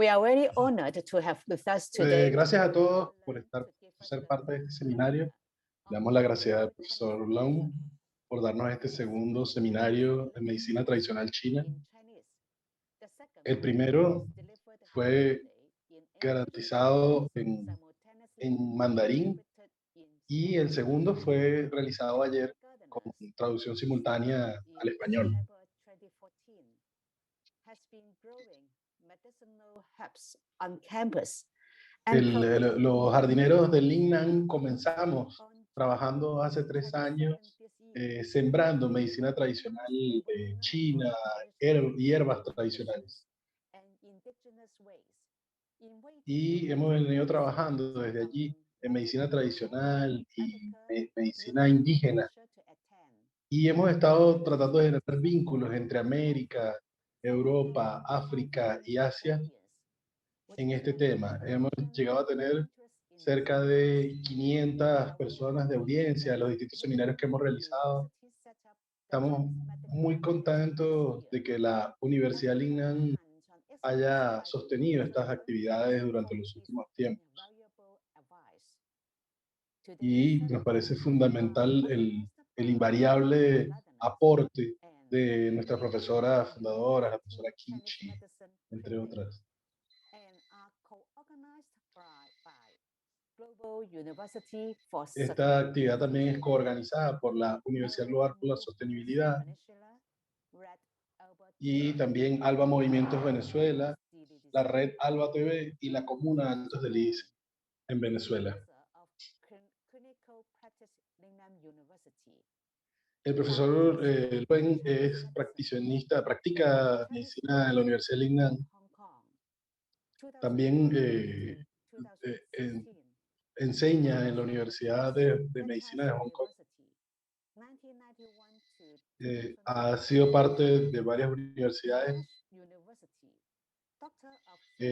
We are very honored to have with us today. Gracias a todos por ser parte de este seminario. Le damos la gracias al profesor Long por darnos este segundo seminario en medicina tradicional china. El primero fue garantizado en mandarín y el segundo fue realizado ayer con traducción simultánea al español. Los jardineros de Lingnan comenzamos trabajando hace 3 años sembrando medicina tradicional china, hierbas tradicionales. Y hemos venido trabajando desde allí en medicina tradicional y medicina indígena. Y hemos estado tratando de generar vínculos entre América, Europa, África y Asia en este tema. Hemos llegado a tener cerca de 500 personas de audiencia en los distintos seminarios que hemos realizado. Estamos muy contentos de que la Universidad Lingnan haya sostenido estas actividades durante los últimos tiempos. Y nos parece fundamental el invariable aporte de nuestra profesora fundadora, la profesora Kimchi, entre otras. Esta actividad también es coorganizada por la Universidad Global por la Sostenibilidad y también ALBA Movimientos Venezuela, la red ALBA TV y la Comuna Altos del ICE en Venezuela. El profesor Luen es practica medicina en la Universidad de Lingnan. También enseña en la Universidad de Medicina de Hong Kong. Ha sido parte de varias universidades.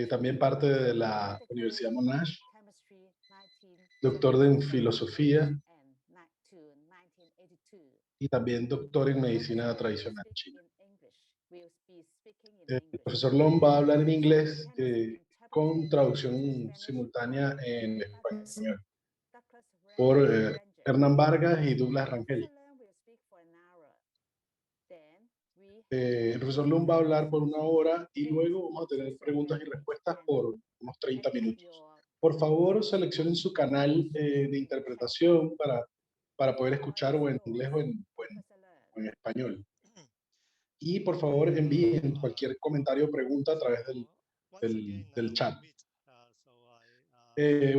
También parte de la Universidad Monash. Doctor en filosofía. Y también doctor en medicina tradicional china. El profesor Long va a hablar en inglés con traducción simultánea en español por Hernán Vargas y Douglas Rangel. El profesor Long va a hablar por 1 hora y luego vamos a tener preguntas y respuestas por unos 30 minutos. Por favor, seleccionen su canal de interpretación para poder escuchar o en inglés o en español. Y por favor envíen cualquier comentario o pregunta a través del chat.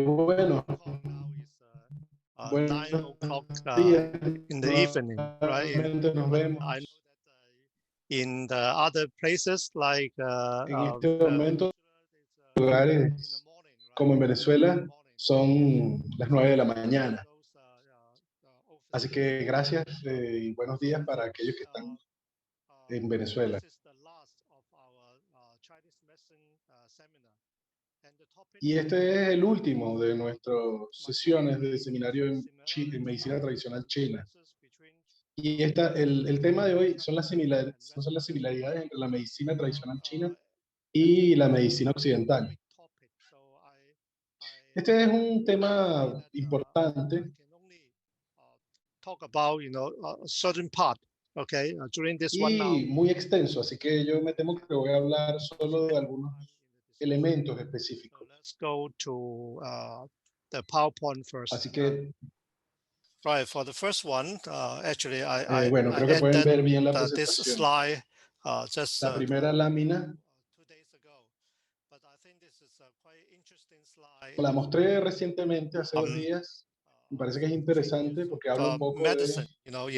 Bueno, buenos días. In the evening, right? Nos vemos. I know that in the other places like En este momento, lugares como en Venezuela son las 9 de la mañana. Así que gracias y buenos días para aquellos que están en Venezuela. Y este es el último de nuestras sesiones de seminario en medicina tradicional china. Y el tema de hoy son las similaridades entre la medicina tradicional china y la medicina occidental. Este es un tema importante. Talk about, a certain part, okay, during this 1 hour. Y muy extenso, así que yo me temo que voy a hablar solo de algunos elementos específicos. Let's go to the PowerPoint first. Así que, right, for the first one, actually, bueno, creo que pueden ver bien la this presentación. slide just La primera lámina 2 days ago, but I think this is a quite interesting slide. la mostré recientemente, hace 2 días. Me parece que es interesante porque habla un poco medicine, de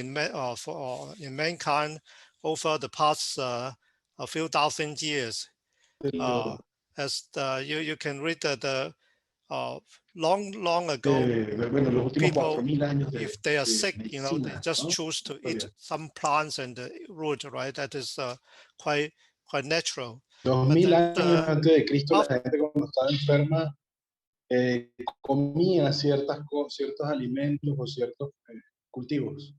in mankind over the past a few thousand years. As you can read that long ago, bueno, los últimos people, 4.000 años if they are sick, medicina, they just ¿no? choose to eat some plants and root, right? That is quite natural. 2000 años antes de Cristo, la gente cuando estaba enferma comía ciertos alimentos o ciertos cultivos.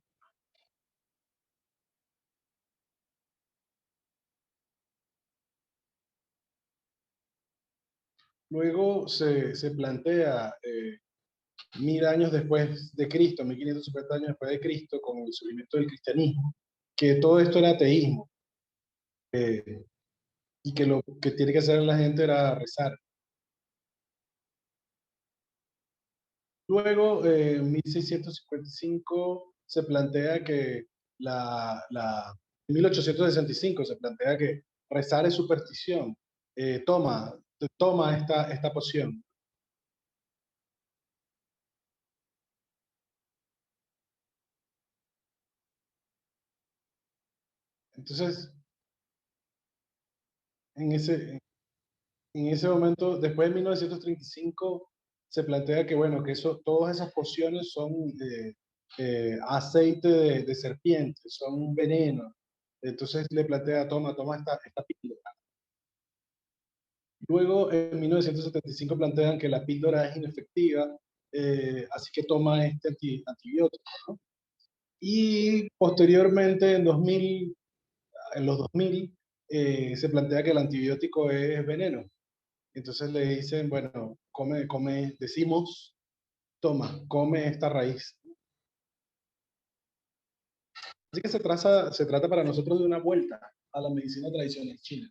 Luego se plantea 1000 años después de Cristo, 1550 años después de Cristo, con el surgimiento del cristianismo, que todo esto era ateísmo, y que lo que tiene que hacer la gente era rezar. Luego, en 1655 se plantea que en 1865 se plantea que rezar es superstición. Toma esta poción. Entonces, en ese momento, después de 1935, se plantea que, bueno, que todas esas pociones son aceite de serpiente, son veneno. Entonces le plantea, toma esta píldora. Luego, en 1975 plantean que la píldora es inefectiva, así que toma este antibiótico, ¿no? Y posteriormente, en los 2000, se plantea que el antibiótico es veneno. Entonces le dicen, bueno, toma, come esta raíz. Así que se trata para nosotros de una vuelta a la medicina tradicional china.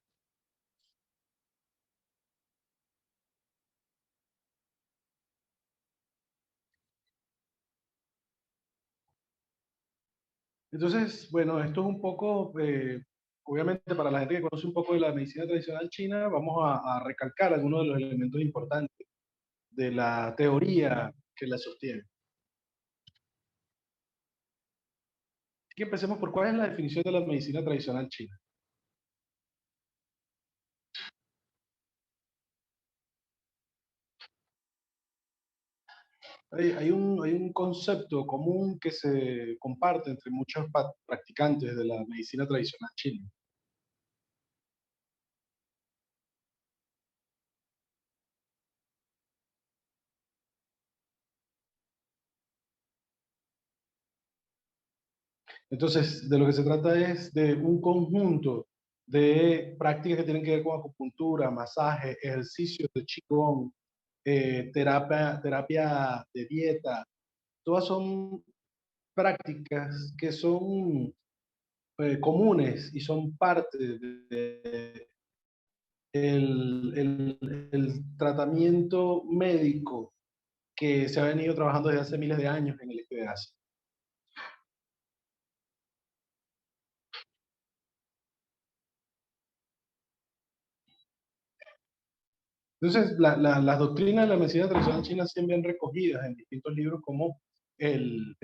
Entonces, bueno, esto es un poco, obviamente para la gente que conoce un poco de la medicina tradicional china, vamos a recalcar algunos de los elementos importantes de la teoría que la sostiene. Así que empecemos por cuál es la definición de la medicina tradicional china. Hay un concepto común que se comparte entre muchos practicantes de la medicina tradicional china. Entonces, de lo que se trata es de un conjunto de prácticas que tienen que ver con acupuntura, masaje, ejercicios de qigong, terapia de dieta. Todas son prácticas que son comunes y son parte del tratamiento médico que se ha venido trabajando desde hace miles de años en el este de Asia. Entonces, las doctrinas de la medicina tradicional china se ven recogidas en distintos libros como el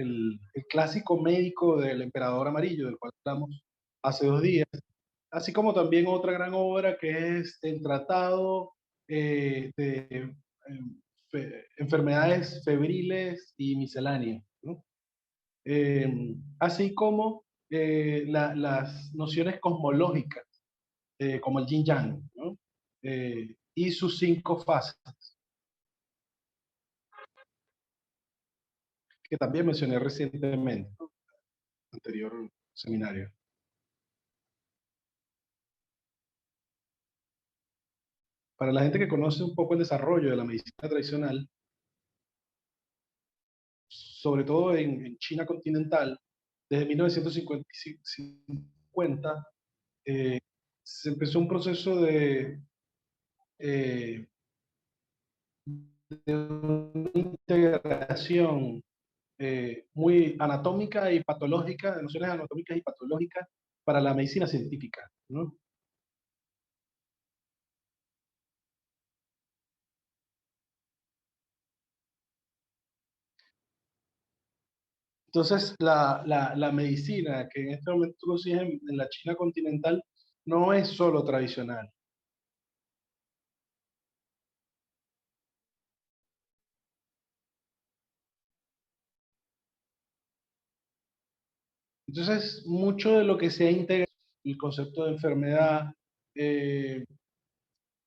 clásico médico del emperador amarillo, del cual hablamos hace 2 días, así como también otra gran obra que es el Tratado de Enfermedades Febriles y Misceláneas, ¿no? Así como las nociones cosmológicas, como el yin yang, ¿no? Y sus 5 fases, que también mencioné recientemente, ¿no? Anterior seminario. Para la gente que conoce un poco el desarrollo de la medicina tradicional, sobre todo en China continental, desde 1950 se empezó un proceso eh, de una integración muy anatómica y patológica, de nociones anatómicas y patológicas para la medicina científica, ¿no? Entonces, la medicina que en este momento tú consigues en la China continental no es solo tradicional. Entonces, mucho de lo que se ha integrado, el concepto de enfermedad, eh,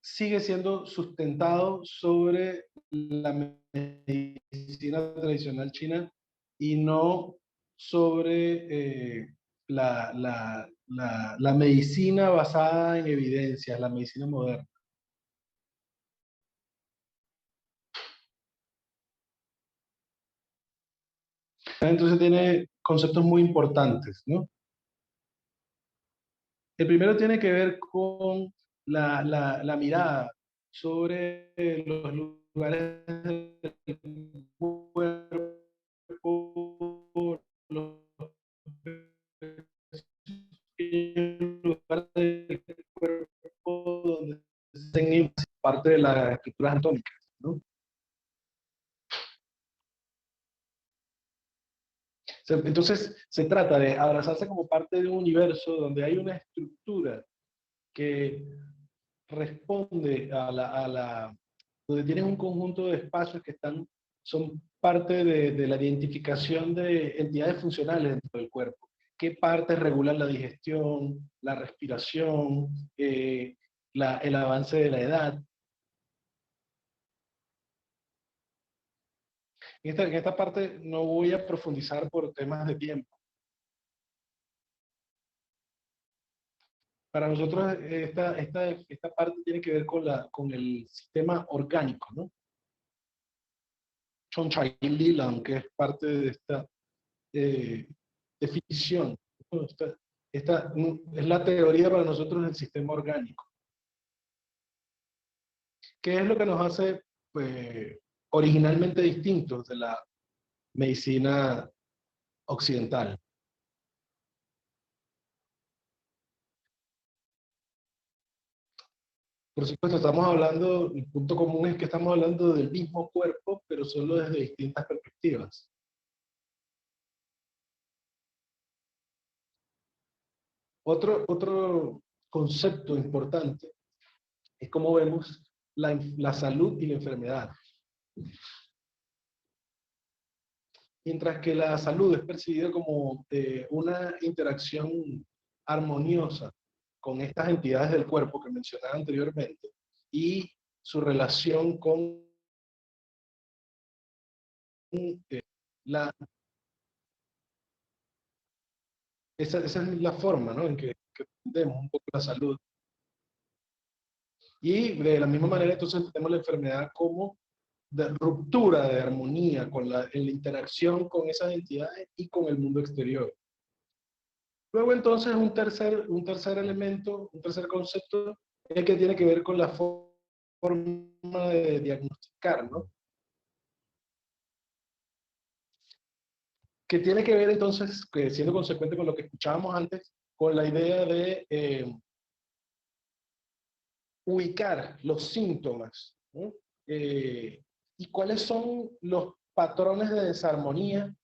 sigue siendo sustentado sobre la medicina tradicional china y no sobre la medicina basada en evidencias, la medicina moderna. Entonces tiene conceptos muy importantes, ¿no? El primero tiene que ver con la mirada sobre los lugares del cuerpo, los lugares del cuerpo donde se hacen parte de las estructuras anatómicas, ¿no? Entonces, se trata de abrazarse como parte de un universo donde hay una estructura que responde donde tienes un conjunto de espacios que son parte de la identificación de entidades funcionales dentro del cuerpo. ¿Qué partes regulan la digestión, la respiración, el avance de la edad? En esta parte no voy a profundizar por temas de tiempo. Para nosotros esta parte tiene que ver con el sistema orgánico, ¿no? Chonchai Leland, que es parte de esta definición. Esta es la teoría para nosotros del sistema orgánico. ¿Qué es lo que nos hace pues, originalmente distintos de la medicina occidental? Por supuesto, estamos hablando, el punto común es que estamos hablando del mismo cuerpo, pero solo desde distintas perspectivas. Otro concepto importante es cómo vemos la salud y la enfermedad. Mientras que la salud es percibida como una interacción armoniosa con estas entidades del cuerpo que mencionaba anteriormente y su relación con la... Esa es la forma, ¿no? En que entendemos un poco la salud. Y de la misma manera entonces tenemos la enfermedad como de ruptura de armonía en la interacción con esas entidades y con el mundo exterior. Luego entonces un tercer elemento, un tercer concepto, es el que tiene que ver con la forma de diagnosticar, ¿no? Que tiene que ver entonces, que siendo consecuente con lo que escuchábamos antes, con la idea de ubicar los síntomas, ¿no? Y cuáles son los patrones de desarmonía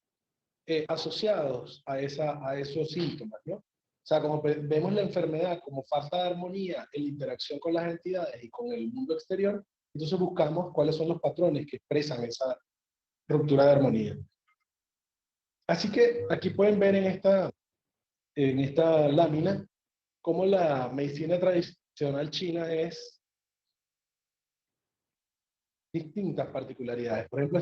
asociados a esos síntomas, ¿no? O sea, como vemos la enfermedad como falta de armonía en la interacción con las entidades y con el mundo exterior, entonces buscamos cuáles son los patrones que expresan esa ruptura de armonía. Así que aquí pueden ver en esta lámina cómo la medicina tradicional china es distintas particularidades. Por ejemplo,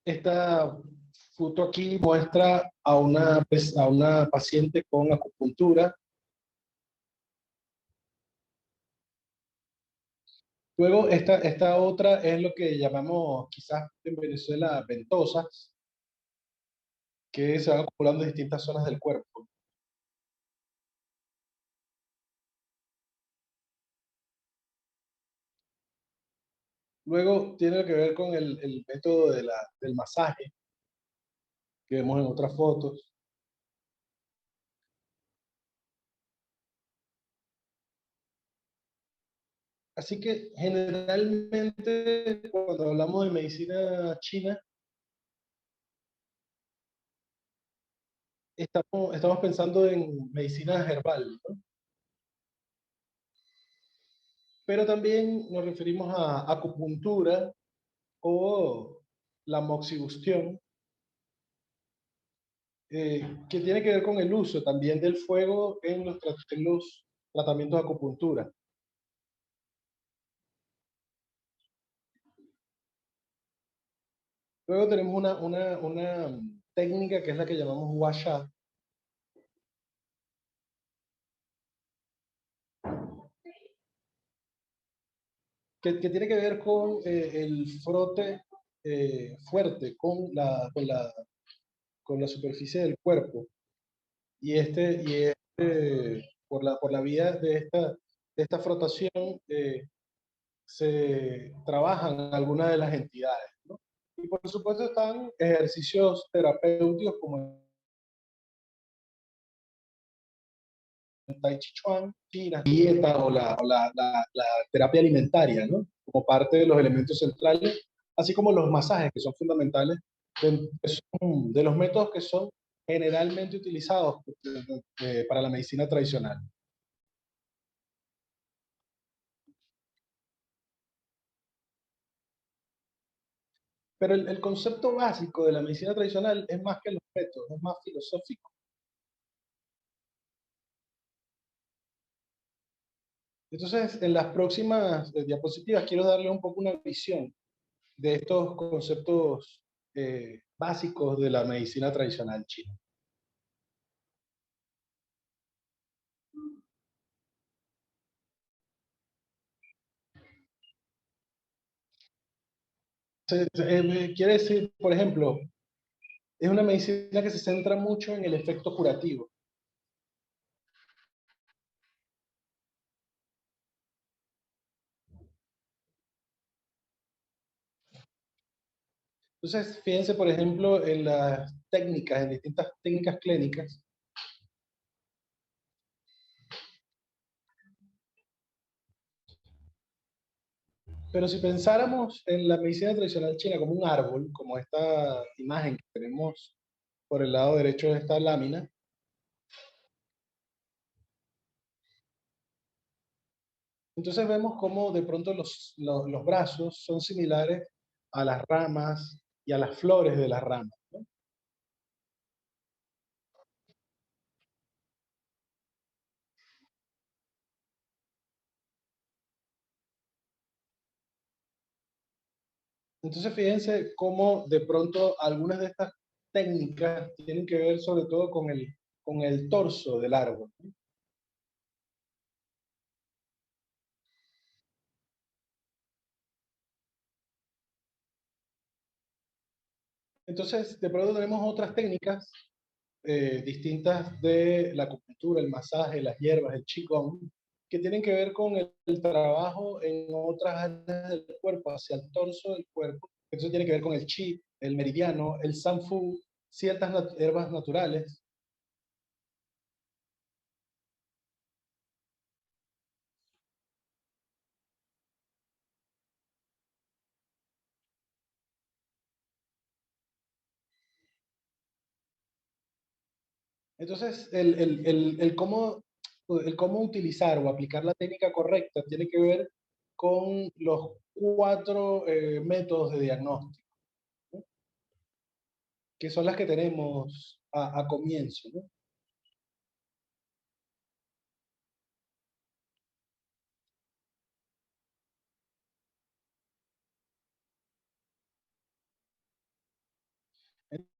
esta foto aquí muestra a una paciente con acupuntura. Luego, esta otra es lo que llamamos quizás en Venezuela ventosas, que se van acumulando en distintas zonas del cuerpo. Luego tiene que ver con el método del masaje, que vemos en otras fotos. Así que generalmente cuando hablamos de medicina china, estamos pensando en medicina herbal, ¿no? Pero también nos referimos a acupuntura o la moxibustión, que tiene que ver con el uso también del fuego en los tratamientos de acupuntura. Luego tenemos una técnica que es la que llamamos Huasha, que tiene que ver con el frote fuerte con la superficie del cuerpo. Y por la vía de esta frotación se trabajan algunas de las entidades, ¿no? Y por supuesto están ejercicios terapéuticos como el Tai Chi Chuan, la dieta o la terapia alimentaria, ¿no? Como parte de los elementos centrales, así como los masajes, que son fundamentales, de los métodos que son generalmente utilizados para la medicina tradicional. Pero el concepto básico de la medicina tradicional es más que los métodos, es más filosófico. Entonces, en las próximas diapositivas quiero darle un poco una visión de estos conceptos básicos de la medicina tradicional china. Quiere decir, por ejemplo, es una medicina que se centra mucho en el efecto curativo. Entonces, fíjense, por ejemplo, en las técnicas, en distintas técnicas clínicas. Pero si pensáramos en la medicina tradicional china como un árbol, como esta imagen que tenemos por el lado derecho de esta lámina, entonces vemos cómo de pronto los brazos son similares a las ramas y a las flores de las ramas, ¿no? Entonces fíjense cómo de pronto algunas de estas técnicas tienen que ver sobre todo con el torso del árbol, ¿no? Entonces, de pronto tenemos otras técnicas distintas de la acupuntura, el masaje, las hierbas, el qigong, que tienen que ver con el trabajo en otras áreas del cuerpo, hacia el torso del cuerpo. Eso tiene que ver con el qi, el meridiano, el sanfu, ciertas hierbas naturales. Entonces, el cómo utilizar o aplicar la técnica correcta tiene que ver con los 4 métodos de diagnóstico, ¿no? Que son las que tenemos a comienzo, ¿no?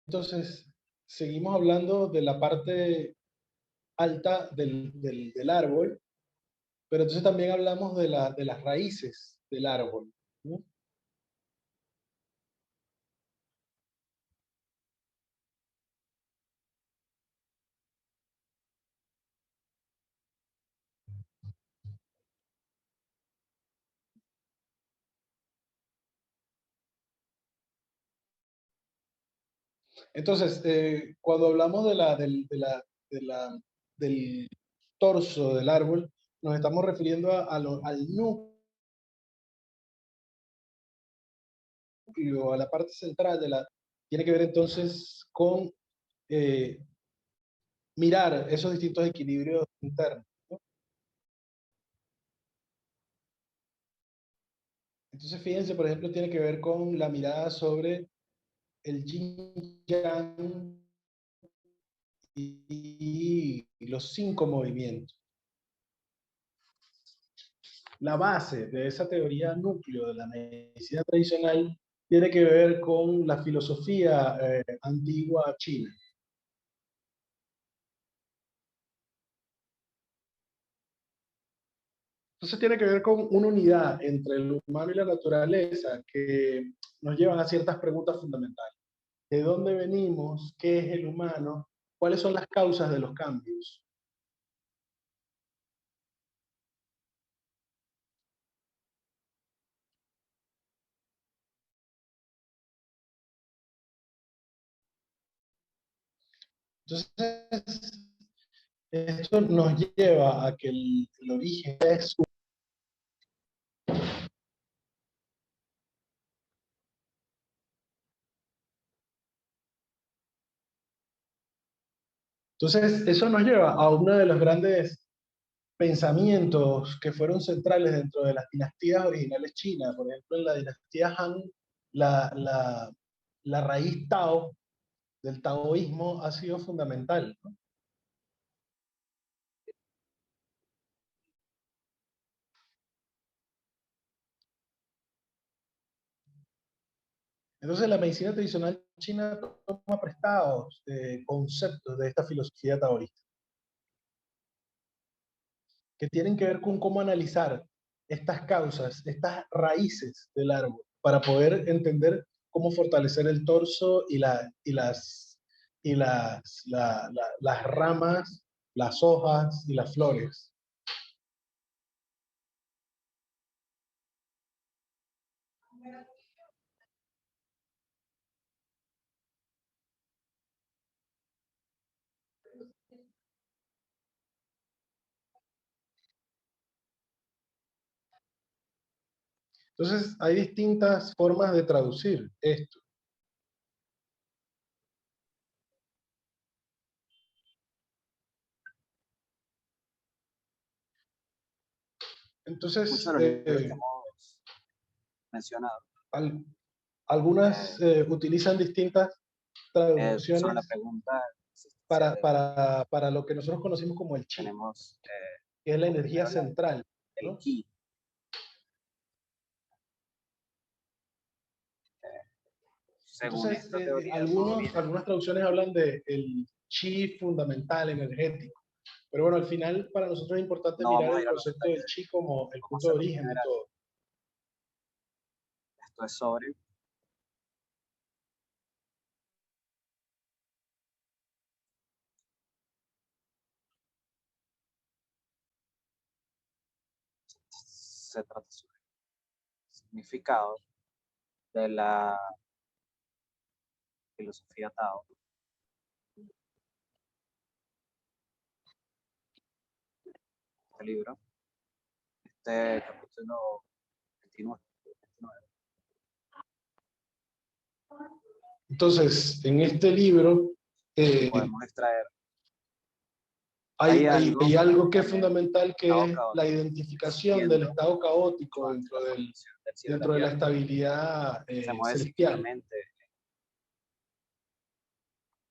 Entonces, seguimos hablando de la parte alta del árbol, pero entonces también hablamos de las raíces del árbol, ¿no? Entonces, cuando hablamos del torso del árbol, nos estamos refiriendo al núcleo, a la parte central tiene que ver entonces con eh, mirar esos distintos equilibrios internos, ¿no? Entonces, fíjense, por ejemplo, tiene que ver con la mirada sobre el yin yang y los 5 movimientos. La base de esa teoría núcleo de la medicina tradicional tiene que ver con la filosofía antigua china. Entonces tiene que ver con una unidad entre el humano y la naturaleza que nos llevan a ciertas preguntas fundamentales. ¿De dónde venimos? ¿Qué es el humano? ¿Cuáles son las causas de los cambios? Entonces, esto nos lleva a que el origen es entonces, eso nos lleva a uno de los grandes pensamientos que fueron centrales dentro de las dinastías originales chinas. Por ejemplo, en la dinastía Han, la, la, la raíz Tao del taoísmo ha sido fundamental, ¿no? Entonces, la medicina tradicional china toma prestados conceptos de esta filosofía taoísta, que tienen que ver con cómo analizar estas causas, estas raíces del árbol, para poder entender cómo fortalecer el torso las ramas, las hojas y las flores. Entonces, hay distintas formas de traducir esto. Entonces, Muchos de los libros que hemos mencionado algunas utilizan distintas sobre la traducciones pregunta para lo que nosotros conocemos como el chi, tenemos que es la energía central, el ¿no? ki. Según Entonces, esta teoría, todo viene algunas traducciones hablan de el chi fundamental, energético. Pero bueno, al final para nosotros es importante No mirar vamos a el ir a los concepto del detalles chi como el cómo punto de hacerlo origen de general. todo. Esto es sobre se trata sobre el significado de la filosofía Tao. Este libro, este capítulo 29. Entonces, en este libro Podemos extraer hay hay algo que es fundamental, que estado es caótico, la identificación del estado caótico del cielo y dentro de la tierra. estabilidad Se mueve celestial. cíclicamente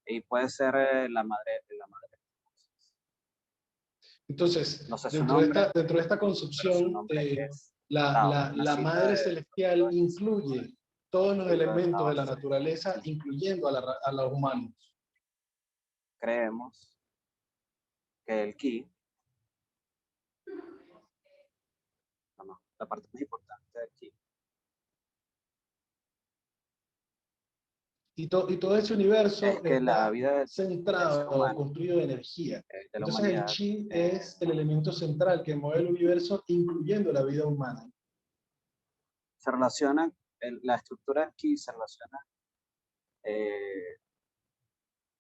y puede ser la madre. Entonces, No sé su dentro nombre, de esta pero su concepción, nombre es Tao, una la cita madre de celestial incluye todos los libro de elementos Tao de la Te Ching. naturaleza, incluyendo a los humanos. Creemos que el ki, la parte más importante del ki, Y todo ese universo es que la está vida del ser centrado o humano, construido de energía. de la Entonces el humanidad, chi es el elemento central que mueve el universo, incluyendo la vida humana. se relaciona, la estructura del ki se relaciona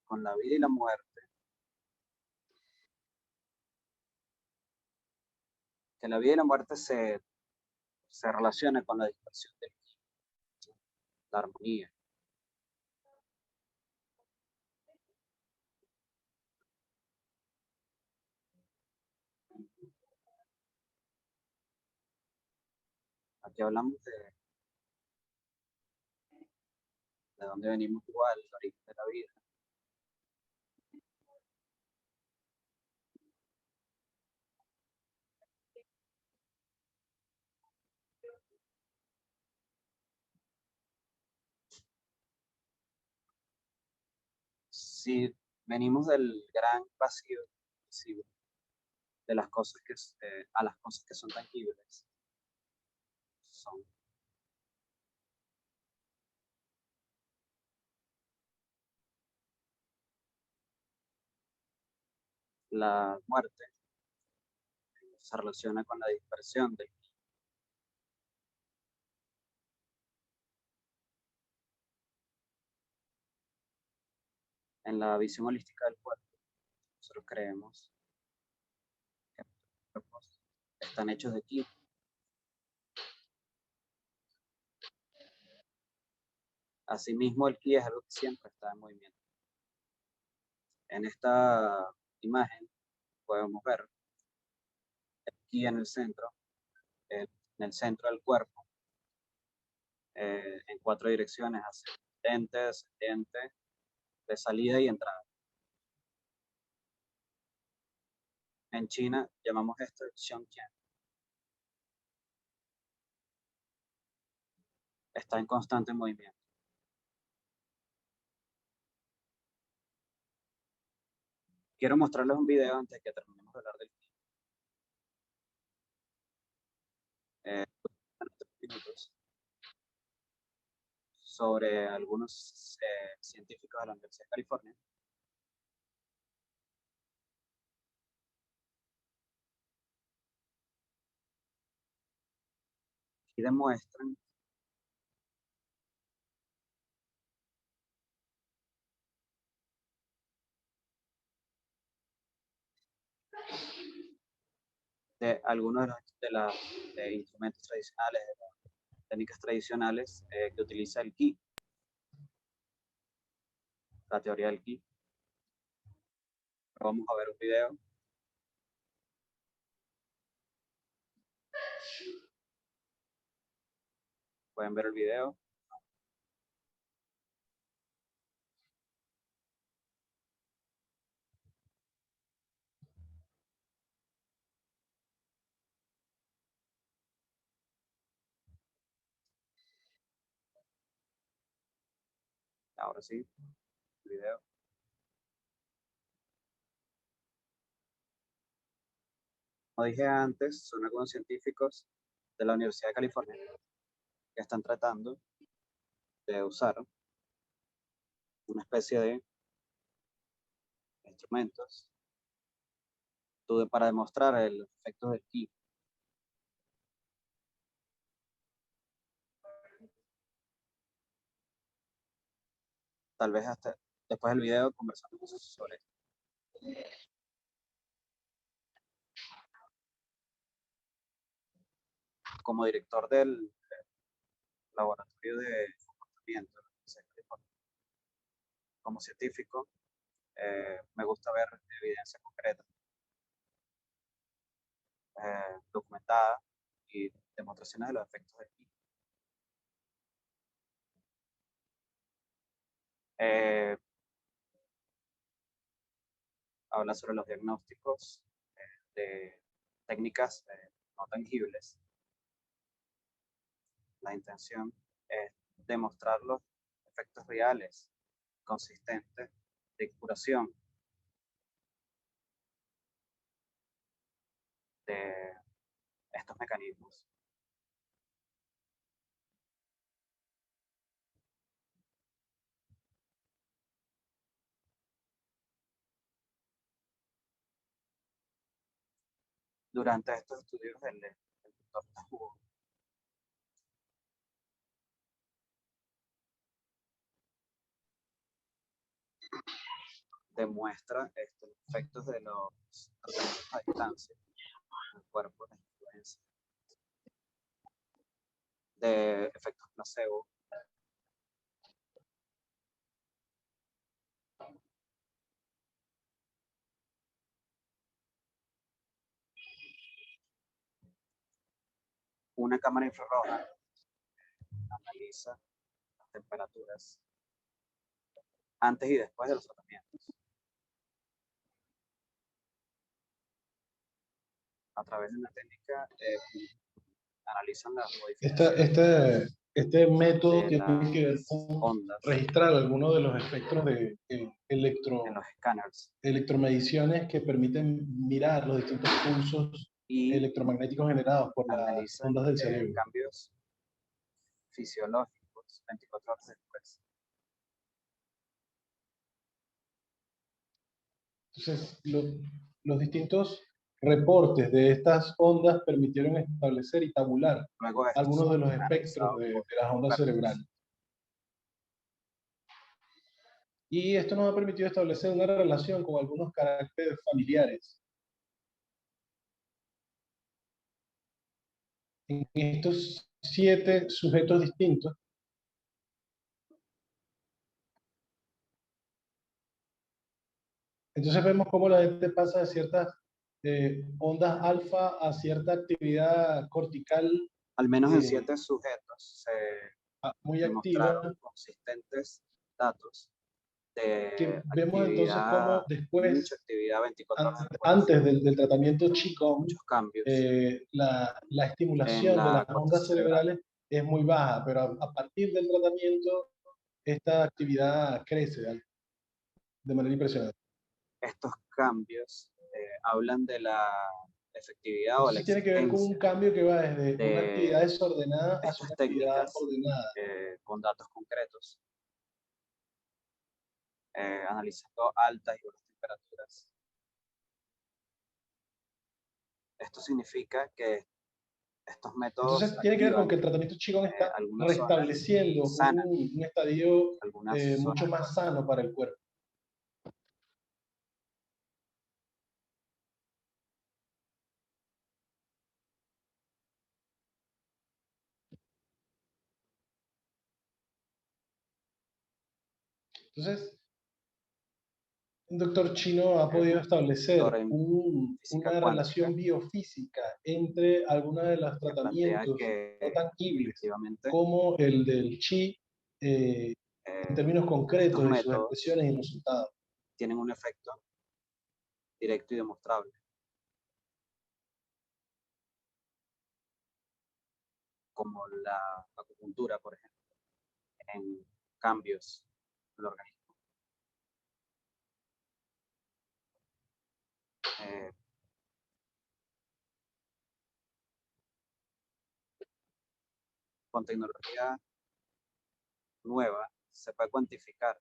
con la vida y la muerte. Que la vida y la muerte se relaciona con la dispersión del ki, la armonía. Aquí hablamos de dónde venimos igual, el origen de la vida. Si venimos del gran vacío, sí, de las cosas a las cosas que son tangibles son la muerte, se relaciona con la dispersión del ki. En la visión holística del cuerpo, nosotros creemos que nuestros cuerpos están hechos de ki. Asimismo, el ki es algo que siempre está en movimiento. En esta imagen podemos ver el ki en el centro del cuerpo, en 4 direcciones, ascendente, descendente, de salida y entrada. En China llamamos esto Xiongqian. Está en constante movimiento. Quiero mostrarles un video antes de que terminemos de hablar del ki. 3 minutos sobre algunos científicos de la Universidad de California y demuestran de algunos de instrumentos tradicionales, de las técnicas tradicionales que utiliza el ki, la teoría del ki. Vamos a ver un video. Pueden ver el video. Ahora sí, el video. Como dije antes, son algunos científicos de la Universidad de California que están tratando de usar una especie de instrumentos para demostrar el efecto del ki. Tal vez hasta después del video conversamos sobre esto. Como director del laboratorio de comportamiento de la Universidad de California, como científico, me gusta ver evidencia concreta, documentada y demostraciones de los efectos del ki. Habla sobre los diagnósticos de técnicas no tangibles. La intención es demostrar los efectos reales, consistentes, de curación de estos mecanismos. Durante estos estudios del doctor Tajubo, demuestra los efectos de los tratamientos a distancia en el cuerpo, de influencia, de efectos placebo, una cámara infrarroja analiza las temperaturas antes y después de los tratamientos. A través de una técnica analizan las modificaciones. Este método de tiene que ver las con ondas registrar algunos de los espectros de en los escáneres electromediciones que permiten mirar los distintos pulsos y electromagnéticos generados por las analiza ondas del cerebro. cambios fisiológicos 24 horas después. Entonces, los distintos reportes de estas ondas permitieron establecer y tabular Luego estos algunos de son los espectros analizados de por las ondas expertos. cerebrales. Y esto nos ha permitido establecer una relación con algunos caracteres familiares. En estos 7 sujetos distintos, entonces vemos cómo la gente pasa de ciertas ondas alfa a cierta actividad cortical Al menos en 7 sujetos se muy demostraron activa, consistentes datos de que vemos entonces actividad, cómo después, mucha actividad 24 horas después, antes del tratamiento Qigong, muchos cambios la en estimulación de la las corteza ondas cerebral. cerebrales es muy baja, pero a partir del tratamiento esta actividad crece de manera impresionante. Estos cambios hablan de la efectividad o la Entonces tiene que ver con un existencia cambio que va desde una de actividad desordenada hacia estas una actividad técnicas ordenada. con datos concretos, analizando altas y bajas temperaturas. Esto significa que estos métodos Entonces tiene que ver con activan que el tratamiento Qigong está algunas zonas restableciendo sanas, un estadio algunas mucho zonas más sano para el cuerpo. Entonces, un doctor chino ha podido establecer en física una cuántica relación biofísica entre algunos de los que plantea tratamientos que no tangibles, efectivamente como el del Qi, en términos concretos estos de sus métodos expresiones y resultados. tienen un efecto directo y demostrable, como la acupuntura, por ejemplo, en cambios del organismo. Con tecnología nueva se puede cuantificar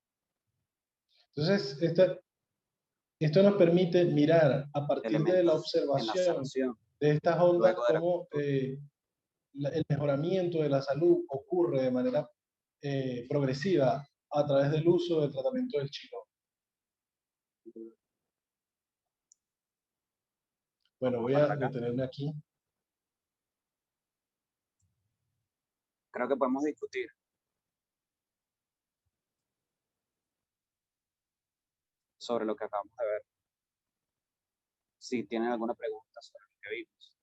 Entonces, esto nos permite mirar a partir de la elementos en la observación sanación de estas ondas luego de la cómo el mejoramiento de la salud ocurre de manera progresiva a través del uso del tratamiento del Qigong. Bueno, voy a detenerme aquí. creo que podemos discutir sobre lo que acabamos de ver. Si tienen alguna pregunta sobre lo que vimos.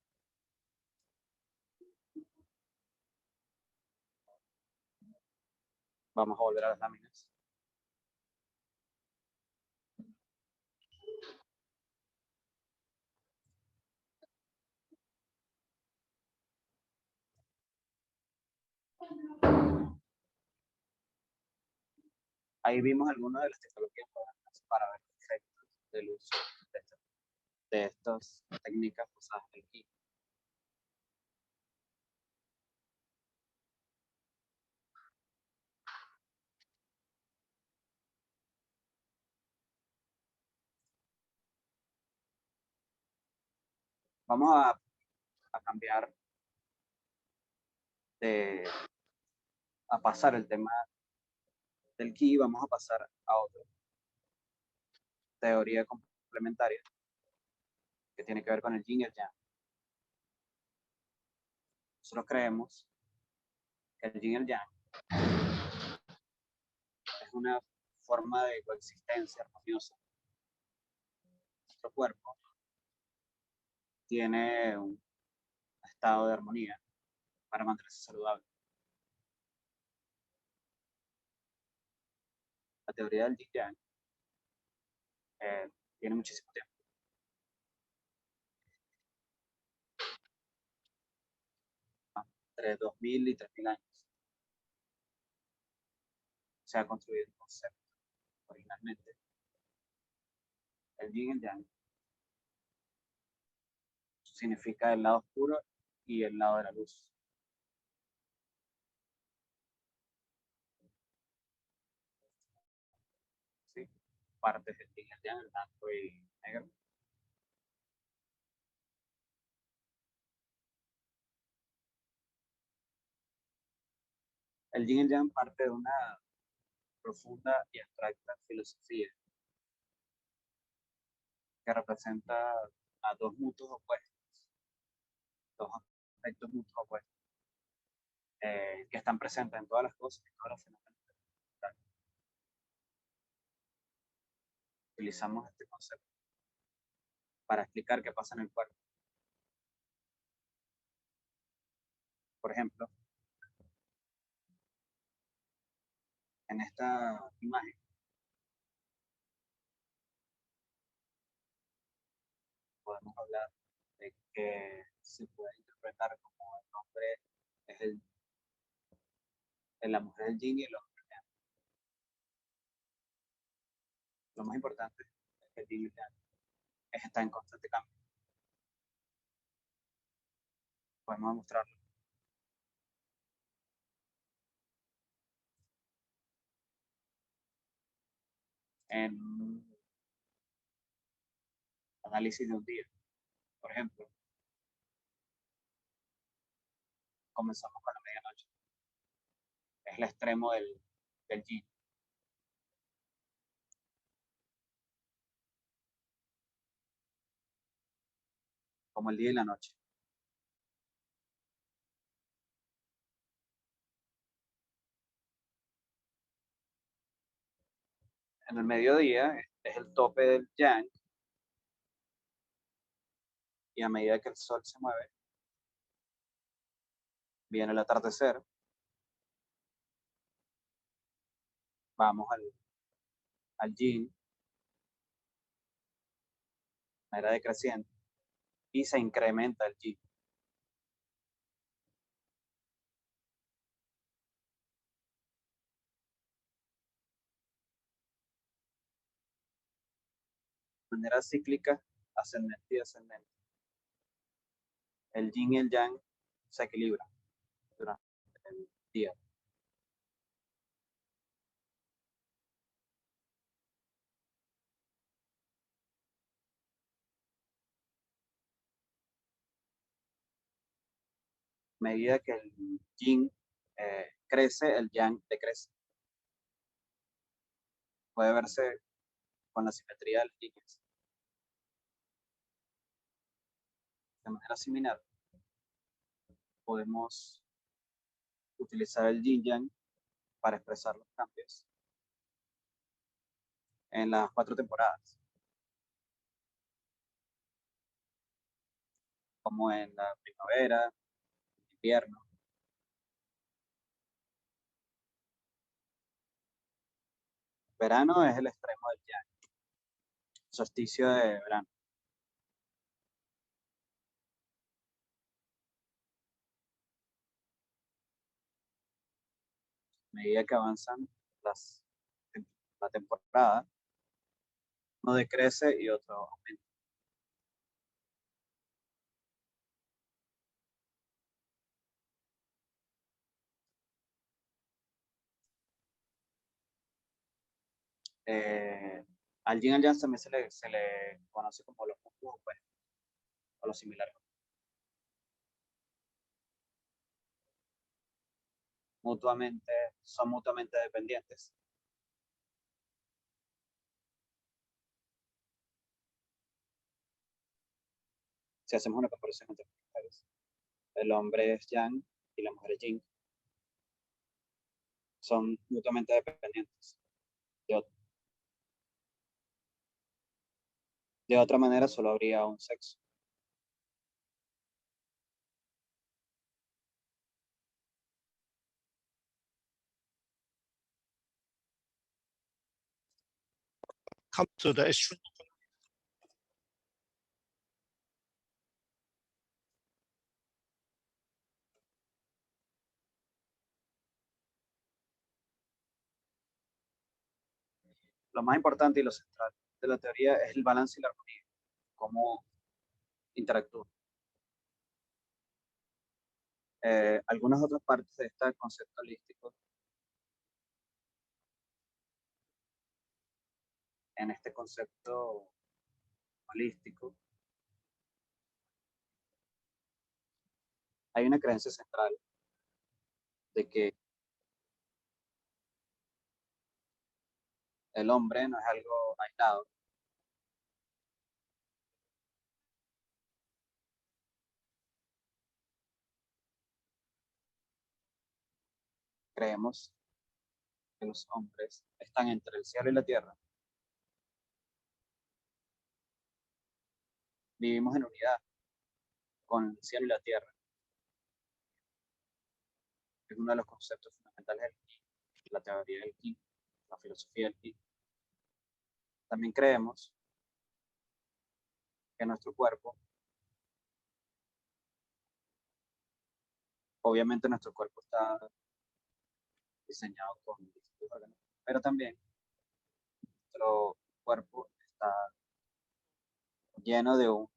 Vamos a volver a las láminas. Ahí vimos algunas de las tecnologías modernas para ver los efectos del uso de estas técnicas usadas en el Qi. Vamos a cambiar a pasar el tema del Qi, vamos a pasar a otra teoría complementaria que tiene que ver con el Yin y el Yang. Nosotros creemos que el Yin y el Yang es una forma de coexistencia armoniosa. Nuestro cuerpo tiene un estado de armonía para mantenerse saludable. La teoría del Yin Yang tiene muchísimo tiempo. Entre 2000 y 3000 años. se ha construido un concepto originalmente. El yin y el yang significa el lado oscuro y el lado de la luz. ¿Sí? Partes del yin y el yang, el blanco y negro. El yin y el yang parte de una profunda y abstracta filosofía que representa a dos mutuos opuestos, dos aspectos mutuos opuestos, que están presentes en todas las cosas, en todos los fenómenos. Utilizamos este concepto para explicar qué pasa en el cuerpo. Por ejemplo, en esta imagen podemos hablar de que se puede interpretar como el hombre es la mujer es el yin y el hombre es el yang. Lo más importante es que el yin y el yang está en constante cambio. Podemos mostrarlo. En un análisis de un día, por ejemplo, comenzamos con la medianoche. Es el extremo del yin. Como el día y la noche. En el mediodía es el tope del yang y a medida que el sol se mueve, viene el atardecer, vamos al yin, manera decreciente, y se incrementa el yin. De manera cíclica, ascendente y descendente. El yin y el yang se equilibran durante el día. A medida que el yin crece, el yang decrece. Puede verse con la simetría del yin. De manera similar, podemos utilizar el yin yang para expresar los cambios en las 4 temporadas, como en la primavera, invierno. Verano es el extremo del yang, solsticio de verano. A medida que avanzan la temporada, uno decrece y otro aumenta. Al yin y al yang también se le conoce como los mundos opuestos o los similares. Son mutuamente dependientes. Si hacemos una comparación entre mujeres, el hombre es yang y la mujer es yin. Son mutuamente dependientes. De otra manera, solo habría un sexo. Come to the extreme. lo más importante y lo central de la teoría es el balance y la armonía, cómo interactúan. Algunas otras partes de este concepto holístico, en este concepto holístico, hay una creencia central de que el hombre no es algo aislado, creemos que los hombres están entre el cielo y la tierra, vivimos en unidad con el cielo y la tierra, es uno de los conceptos fundamentales del Ki, la teoría del Ki, la filosofía del Ki. También creemos que nuestro cuerpo, obviamente nuestro cuerpo está diseñado con distintos órganos, pero también nuestro cuerpo está lleno de un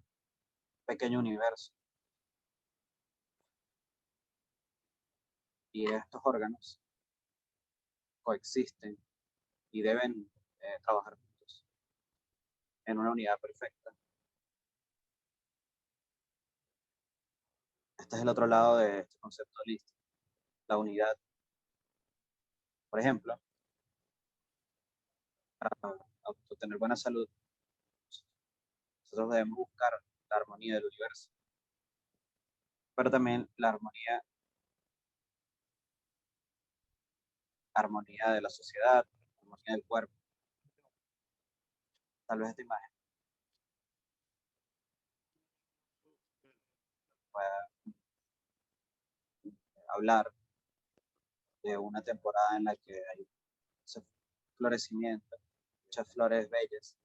pequeño universo y estos órganos coexisten y deben trabajar juntos en una unidad perfecta. Este es el otro lado de este concepto holístico, la unidad. Por ejemplo, para obtener buena salud, nosotros debemos buscar la armonía del universo, pero también la armonía de la sociedad, la armonía del cuerpo. Tal vez esta imagen pueda hablar de una temporada en la que hay mucho florecimiento, muchas flores bellas.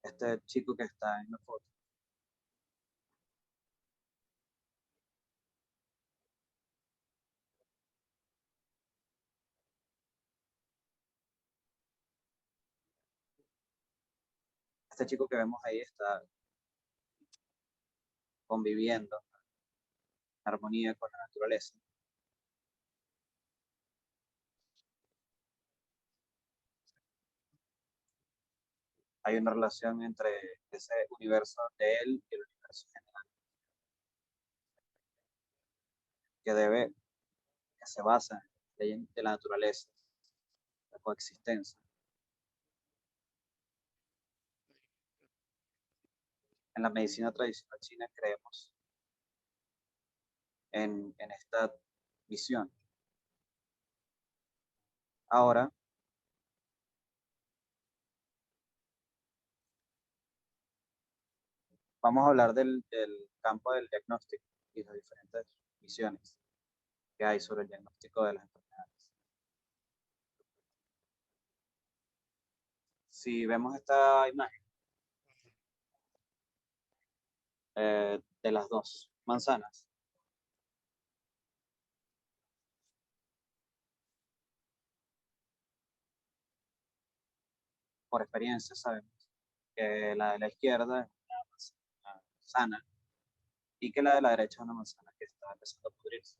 Este chico que está en la foto este chico que vemos ahí está conviviendo en armonía con la naturaleza. Hay una relación entre ese universo de él y el universo general, que se basa en la ley de la naturaleza, la coexistencia. En la medicina tradicional china creemos en esta visión. Ahora vamos a hablar del campo del diagnóstico y las diferentes visiones que hay sobre el diagnóstico de las enfermedades. Si vemos esta imagen de las dos manzanas, por experiencia sabemos que la de la izquierda es una manzana sana y que la de la derecha es una manzana que está empezando a pudrirse.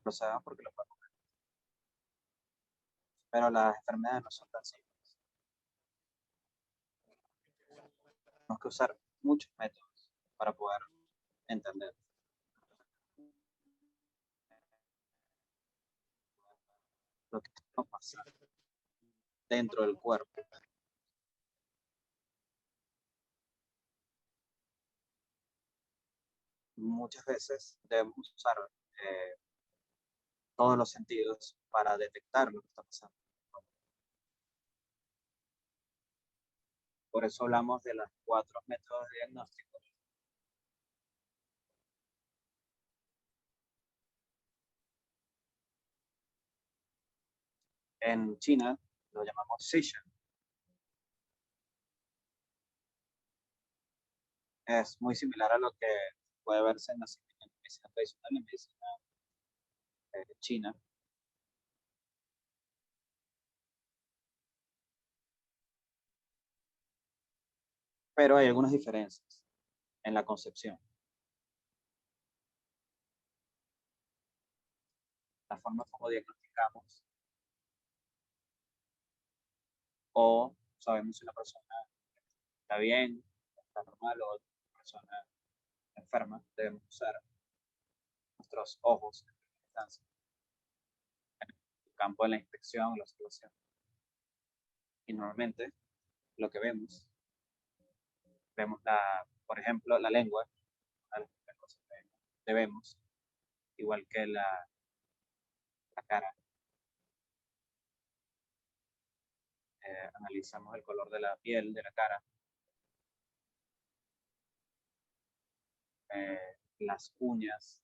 Lo sabemos porque lo podemos ver. Pero las enfermedades no son tan simples. Tenemos que usar muchos métodos para poder entender lo que nos pasa dentro del cuerpo. Muchas veces debemos usar todos los sentidos para detectar lo que está pasando. Por eso hablamos de los 4 métodos diagnósticos. En China lo llamamos Shishan. Es muy similar a lo que puede verse en la medicina tradicional y en medicina China. Pero hay algunas diferencias en la concepción. La forma como diagnosticamos o sabemos si una persona está bien, está normal o una persona enferma, debemos usar nuestros ojos en primera instancia, en el campo de la inspección o la observación. Y normalmente lo que vemos por ejemplo, la lengua, una de las primeras cosas que vemos, igual que la cara. Analizamos el color de la piel, de la cara, las uñas,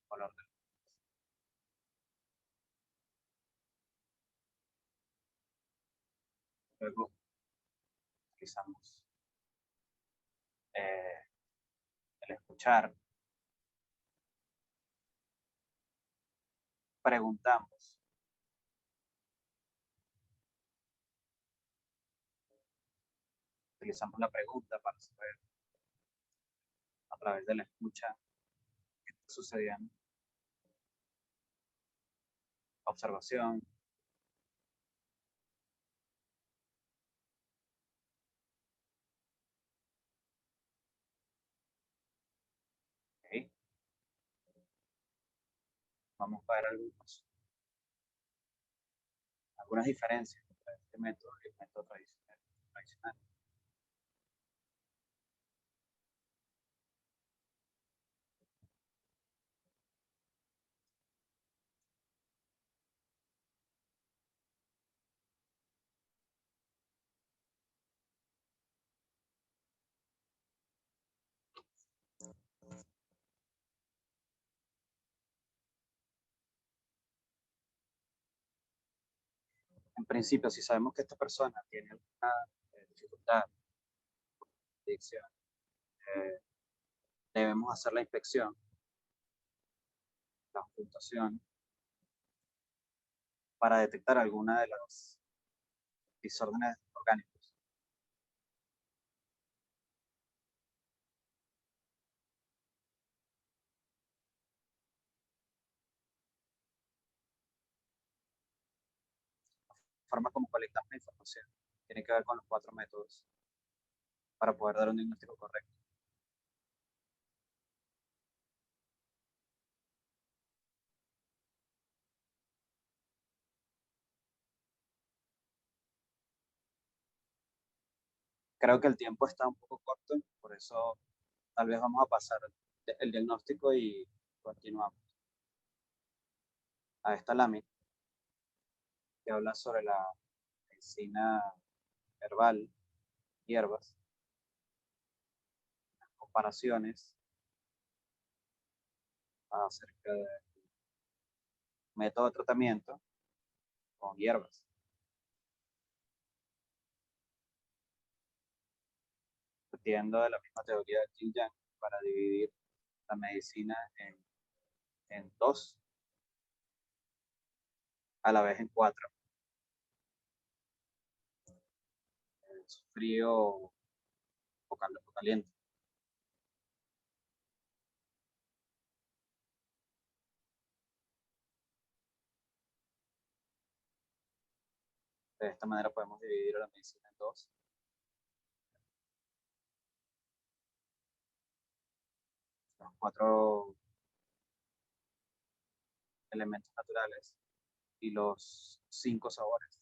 color de luego utilizamos el escuchar, preguntamos, utilizamos la pregunta para saber a través de la escucha qué está sucediendo, observación, ¿okay? Vamos a ver algunas diferencias entre este método y el método tradicional. En principio, si sabemos que esta persona tiene alguna dificultad, adicción, debemos hacer la inspección, la ocultación, para detectar alguna de los desórdenes orgánicos. La forma como colectamos la información tiene que ver con los 4 métodos para poder dar un diagnóstico correcto. Creo que el tiempo está un poco corto, por eso tal vez vamos a pasar el diagnóstico y continuamos a esta lámina que habla sobre la medicina herbal, hierbas, comparaciones acerca del método de tratamiento con hierbas. Partiendo de la misma teoría de Jin Yang para dividir la medicina en 2, a la vez en 4. Frío o caliente. De esta manera podemos dividir la medicina en 2. Los 4 elementos naturales y los 5 sabores.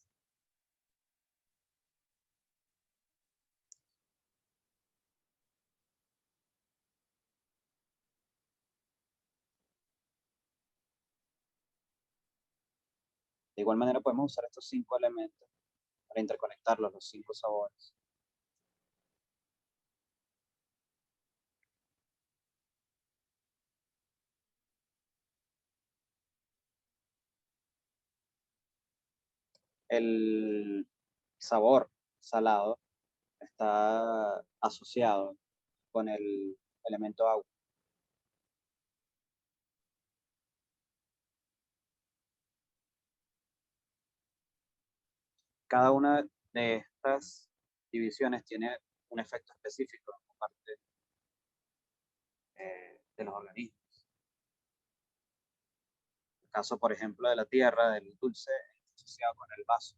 De igual manera podemos usar estos 5 elementos para interconectarlos, los 5 sabores. El sabor salado está asociado con el elemento agua. Cada una de estas divisiones tiene un efecto específico por parte de los organismos. El caso, por ejemplo, de la tierra, del dulce, está asociado con el vaso.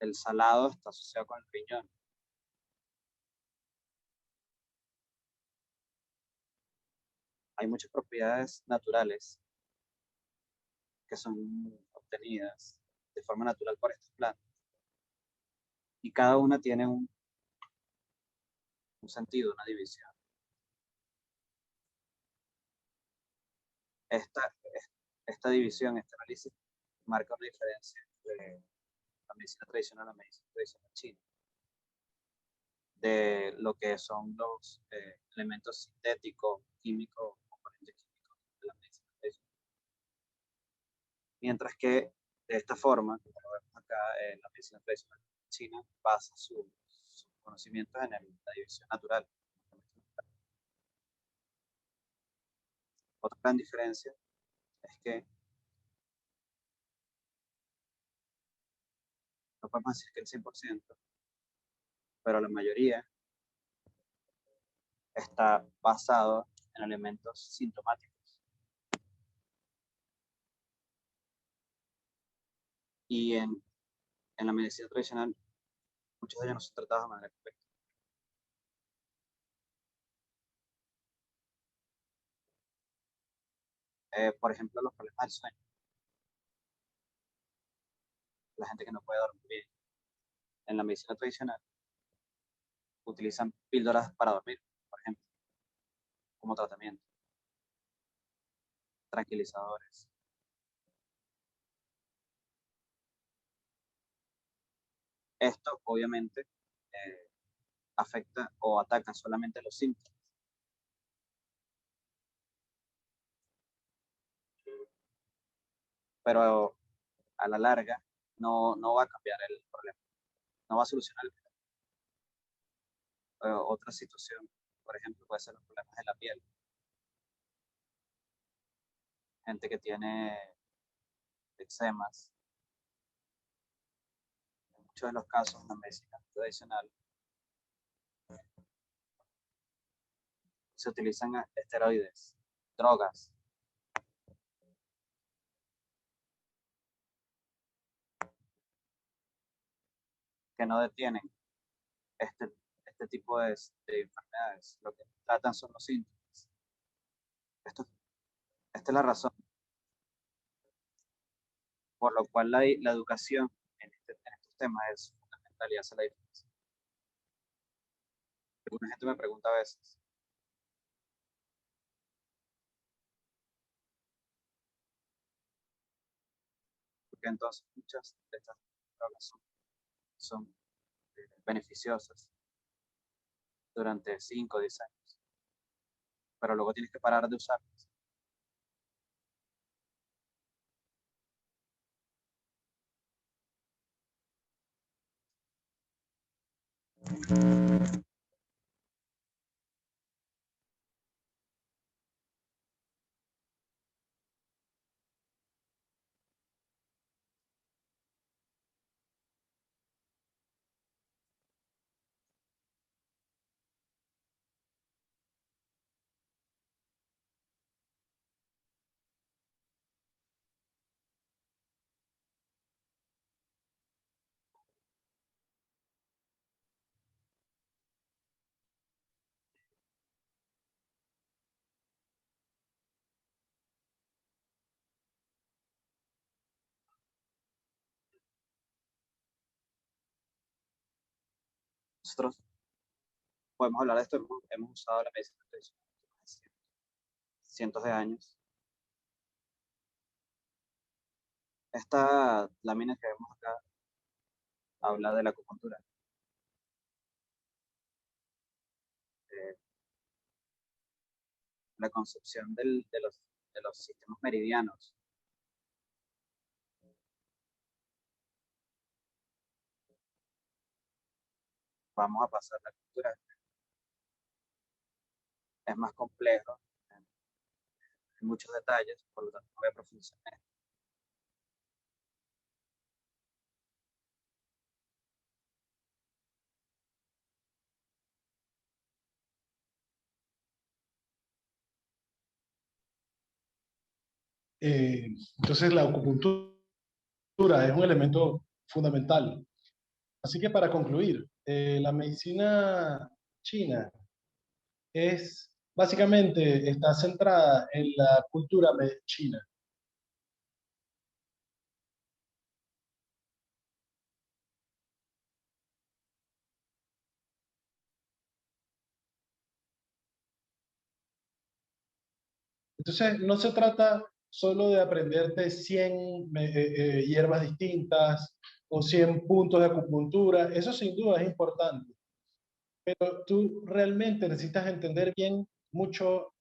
El salado está asociado con el riñón. Hay muchas propiedades naturales que son obtenidas de forma natural por estas plantas. Y cada una tiene un sentido, una división. Esta división, este análisis, marca una diferencia entre la medicina tradicional y la medicina tradicional china, de lo que son los elementos sintéticos, químicos, componentes químicos de la medicina tradicional. Mientras que de esta forma, como vemos acá, la medicina tradicional china basa sus conocimientos en la división natural. Otra gran diferencia es que no podemos decir que el 100%, pero la mayoría está basado en elementos sintomáticos. Y en la medicina tradicional, muchos de ellos no son tratados de manera correcta. Por ejemplo, los problemas del sueño. La gente que no puede dormir bien. En la medicina tradicional, utilizan píldoras para dormir, por ejemplo, como tratamiento. Tranquilizadores. Esto, obviamente, afecta o ataca solamente los síntomas. Pero a la larga no va a cambiar el problema, no va a solucionar el problema. Otra situación, por ejemplo, puede ser los problemas de la piel. Gente que tiene eczemas. En muchos de los casos, en la medicina tradicional se utilizan esteroides, drogas. Que no detienen este tipo de enfermedades. Lo que tratan son los síntomas. Esta es la razón por la cual la educación en estos temas es fundamental y hace la diferencia. Alguna gente me pregunta a veces, ¿por qué entonces muchas de estas drogas son beneficiosas durante 5 o 10 años? Pero luego tienes que parar de usarlas. Nosotros podemos hablar de esto, hemos usado la medicina tradicional hace cientos de años. Esta lámina que vemos acá habla de la acupuntura. La concepción de los sistemas meridianos. Vamos a pasar la acupuntura. Es más complejo, hay muchos detalles, por lo tanto no voy a profundizar en esto. Entonces la acupuntura es un elemento fundamental. Así que para concluir, la medicina china es básicamente está centrada en la cultura china. Entonces no se trata solo de aprenderte 100 hierbas distintas o 100 puntos de acupuntura, eso sin duda es importante, pero tú realmente necesitas entender bien mucho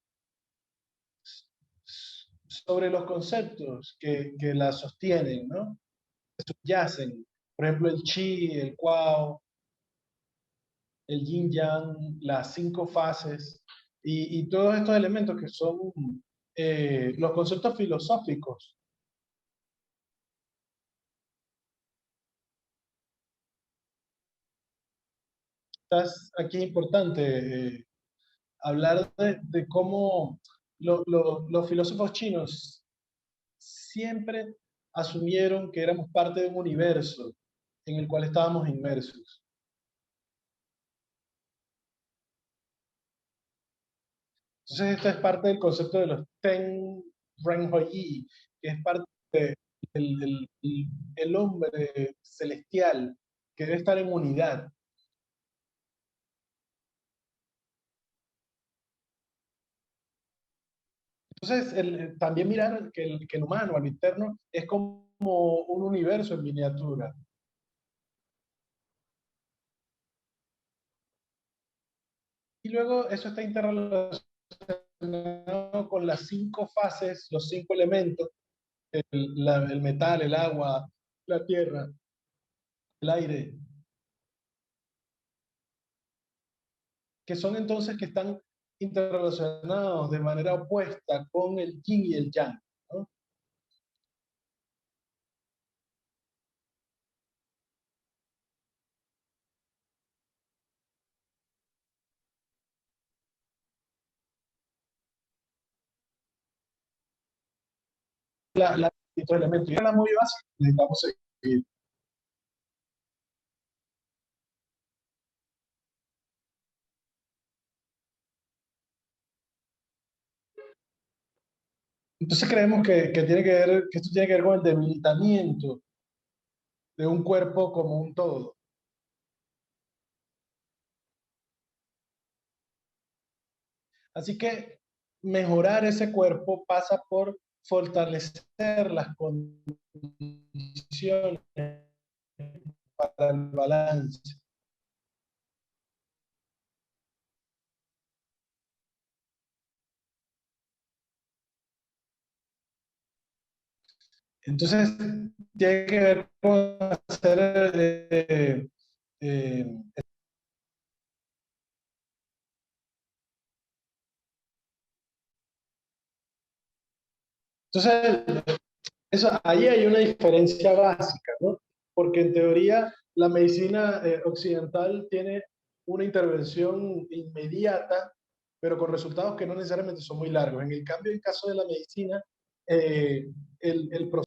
sobre los conceptos que la sostienen, ¿no? Que subyacen. Por ejemplo, el chi, el kuao, el yin yang, las 5 fases y todos estos elementos que son los conceptos filosóficos. Aquí es importante hablar de cómo los filósofos chinos siempre asumieron que éramos parte de un universo en el cual estábamos inmersos. Entonces, esta es parte del concepto de los Ten Renhui, que es parte del hombre celestial, que debe estar en unidad. Entonces, también mirar que el humano, el interno, es como un universo en miniatura. Y luego eso está interrelacionado con las 5 fases, los 5 elementos, el metal, el agua, la tierra, el aire, que son entonces que están interrelacionados de manera opuesta con el yin y el yang, ¿no? Estos elementos. Y era muy básico, necesitamos seguir. Entonces creemos que tiene que ver, que esto tiene que ver con el debilitamiento de un cuerpo como un todo. Así que mejorar ese cuerpo pasa por fortalecer las condiciones para el balance. Entonces, tiene que ver con hacer eh, entonces, ahí hay una diferencia básica, ¿no? Porque en teoría la medicina occidental tiene una intervención inmediata, pero con resultados que no necesariamente son muy largos. En el cambio, en el caso de la medicina, el proceso.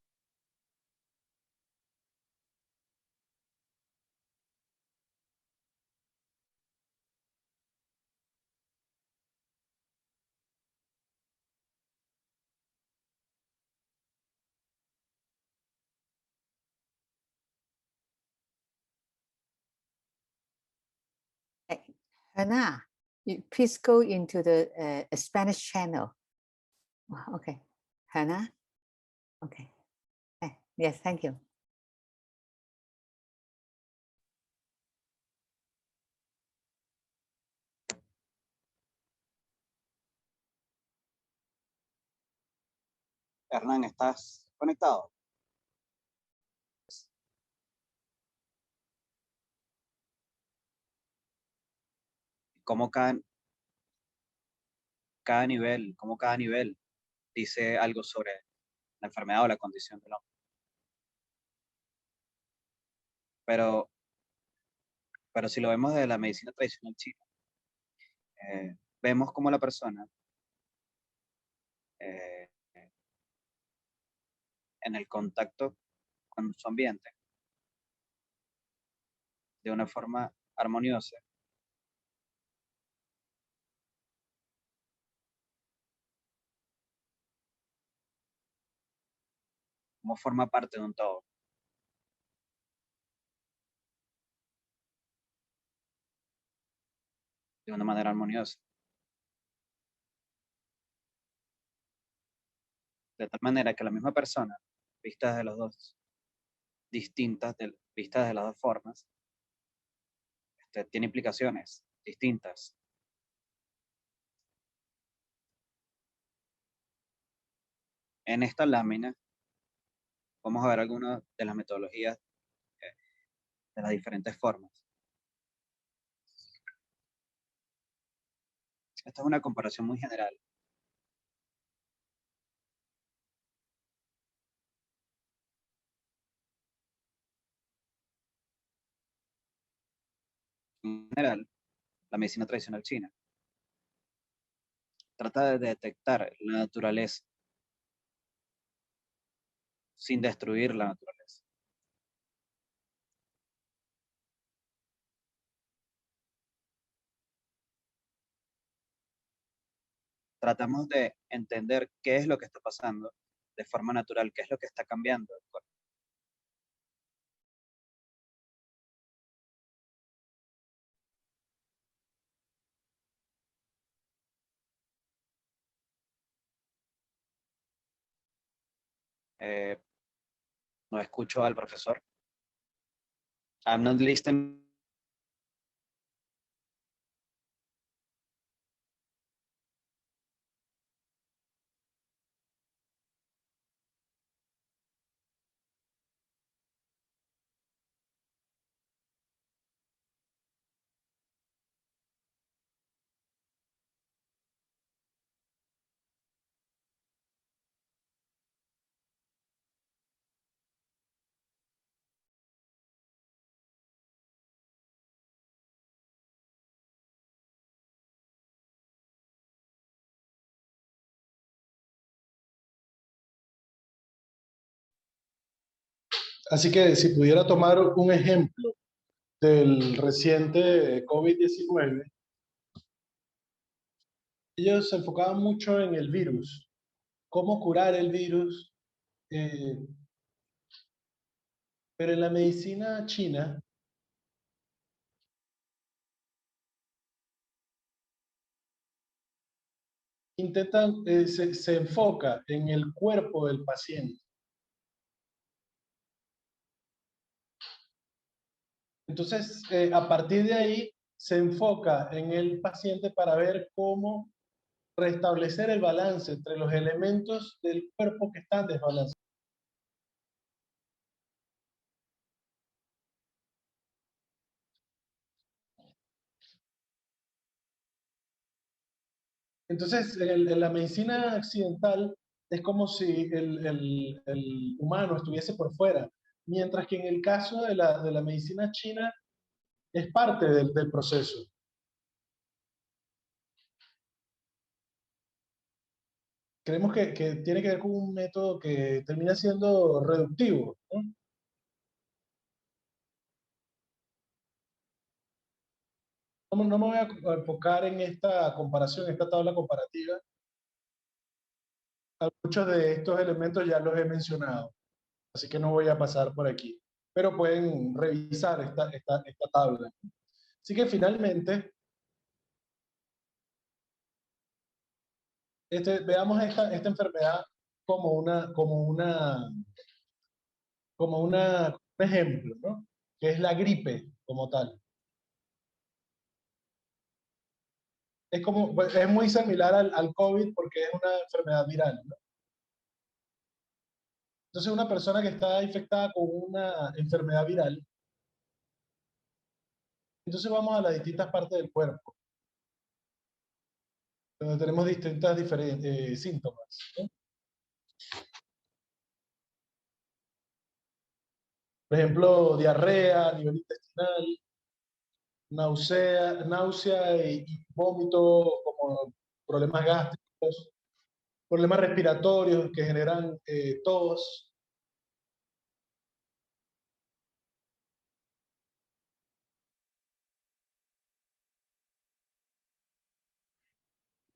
Hannah, please go into the Spanish channel. Okay. Hannah? Okay. Yes, thank you. Hernán, ¿estás conectado? ¿Cómo cada nivel dice algo sobre la enfermedad o la condición del hombre. Pero si lo vemos de la medicina tradicional china, vemos como la persona eh, en el contacto con su ambiente de una forma armoniosa, como forma parte de un todo. De una manera armoniosa. De tal manera que la misma persona, vista de las dos distintas, vista de las dos formas, tiene implicaciones distintas. En esta lámina vamos a ver algunas de las metodologías de las diferentes formas. Esta es una comparación muy general. En general, la medicina tradicional china trata de detectar la naturaleza sin destruir la naturaleza. Tratamos de entender qué es lo que está pasando de forma natural, qué es lo que está cambiando el cuerpo. No escucho al profesor. I'm not listening. Así que si pudiera tomar un ejemplo del reciente COVID-19, ellos se enfocaban mucho en el virus, cómo curar el virus, eh, pero en la medicina china se enfoca en el cuerpo del paciente. Entonces, a partir de ahí, se enfoca en el paciente para ver cómo restablecer el balance entre los elementos del cuerpo que están desbalanceados. Entonces, en la medicina occidental es como si el humano estuviese por fuera, mientras que en el caso de la medicina china es parte del proceso. Creemos que tiene que ver con un método que termina siendo reductivo, ¿no? No me voy a enfocar en esta comparación, esta tabla comparativa. Muchos de estos elementos ya los he mencionado, así que no voy a pasar por aquí. Pero pueden revisar esta tabla. Así que finalmente, veamos esta enfermedad como un ejemplo, ¿no? Que es la gripe como tal. Es muy similar al COVID porque es una enfermedad viral, ¿no? Entonces, una persona que está infectada con una enfermedad viral, entonces vamos a las distintas partes del cuerpo, donde tenemos distintas síntomas, ¿no? Por ejemplo, diarrea a nivel intestinal, náusea y vómito, como problemas gástricos, problemas respiratorios que generan tos.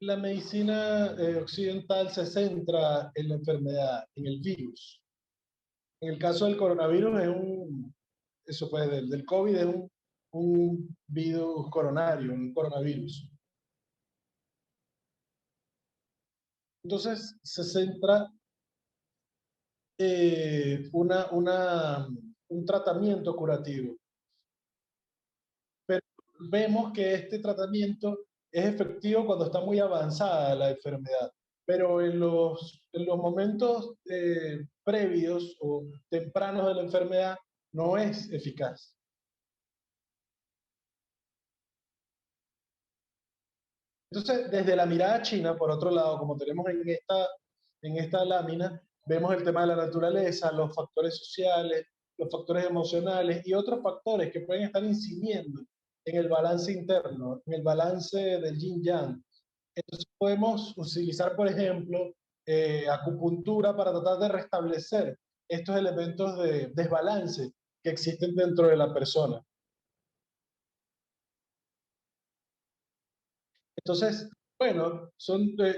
La medicina occidental se centra en la enfermedad, en el virus. En el caso del coronavirus eso pues del COVID es un virus coronario, un coronavirus. Entonces se centra un tratamiento curativo. Pero vemos que este tratamiento es efectivo cuando está muy avanzada la enfermedad, pero en los momentos previos o tempranos de la enfermedad no es eficaz. Entonces, desde la mirada china, por otro lado, como tenemos en esta lámina, vemos el tema de la naturaleza, los factores sociales, los factores emocionales y otros factores que pueden estar incidiendo en el balance interno, en el balance del yin-yang. Entonces podemos utilizar, por ejemplo, acupuntura para tratar de restablecer estos elementos de desbalance que existen dentro de la persona. Entonces, bueno,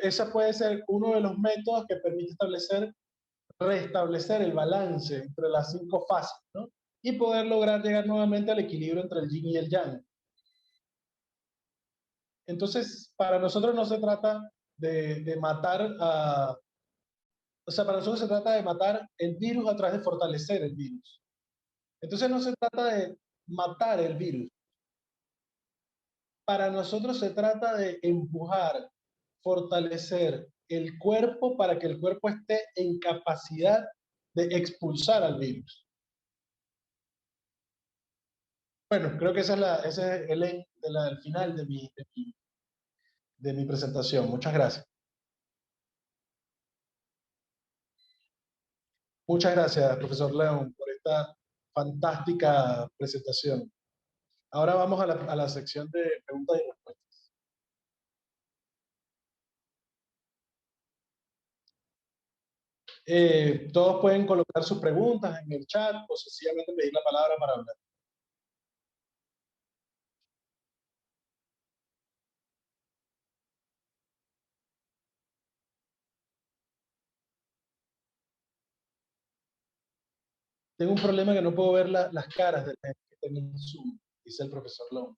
ese puede ser uno de los métodos que permite restablecer el balance entre las 5 fases, ¿no? Y poder lograr llegar nuevamente al equilibrio entre el yin y el yang. Entonces, para nosotros no se trata de matar o sea, para nosotros se trata de matar el virus a través de fortalecer el virus. Entonces no se trata de matar el virus. Para nosotros se trata de empujar, fortalecer el cuerpo para que el cuerpo esté en capacidad de expulsar al virus. Bueno, creo que ese es el final de mi presentación. Muchas gracias. Muchas gracias, profesor León, por esta fantástica presentación. Ahora vamos a la sección de preguntas y respuestas. Todos pueden colocar sus preguntas en el chat o sencillamente pedir la palabra para hablar. Tengo un problema que no puedo ver las caras de la gente que está en el Zoom, dice el profesor Long.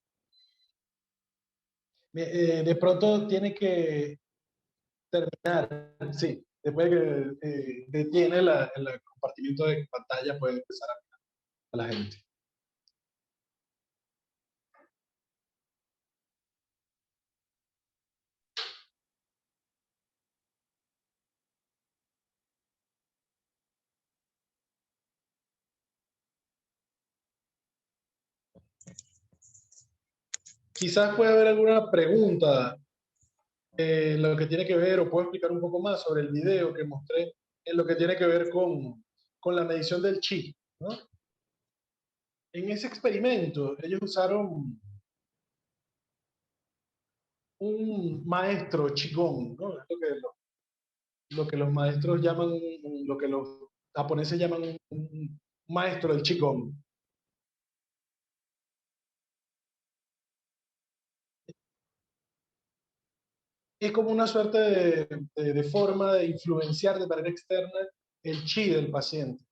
De pronto tiene que terminar, sí, después de que detiene el compartimiento de pantalla puede empezar a la gente. Quizás puede haber alguna pregunta en lo que tiene que ver, o puedo explicar un poco más sobre el video que mostré, en lo que tiene que ver con la medición del chi, ¿no? En ese experimento, ellos usaron un maestro Qigong, ¿no? Es lo que los maestros llaman, lo que los japoneses llaman un maestro del Qigong. Es como una suerte de forma de influenciar de manera externa el chi del paciente.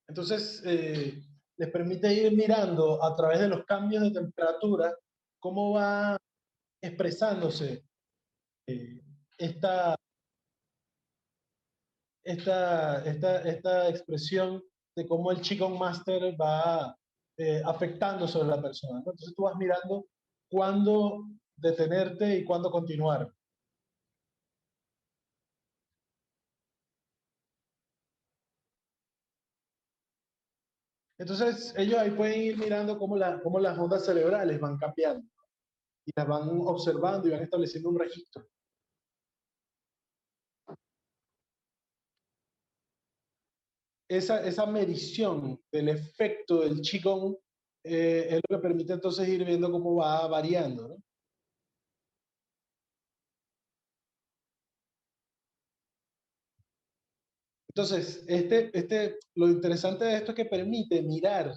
Entonces, les permite ir mirando a través de los cambios de temperatura cómo va expresándose esta expresión de cómo el Qigong Master va afectando sobre la persona, ¿no? Entonces tú vas mirando cuándo detenerte y cuándo continuar. Entonces ellos ahí pueden ir mirando cómo las ondas cerebrales van cambiando y las van observando y van estableciendo un registro. esa medición del efecto del Qigong es lo que permite entonces ir viendo cómo va variando, ¿no? Entonces, lo interesante de esto es que permite mirar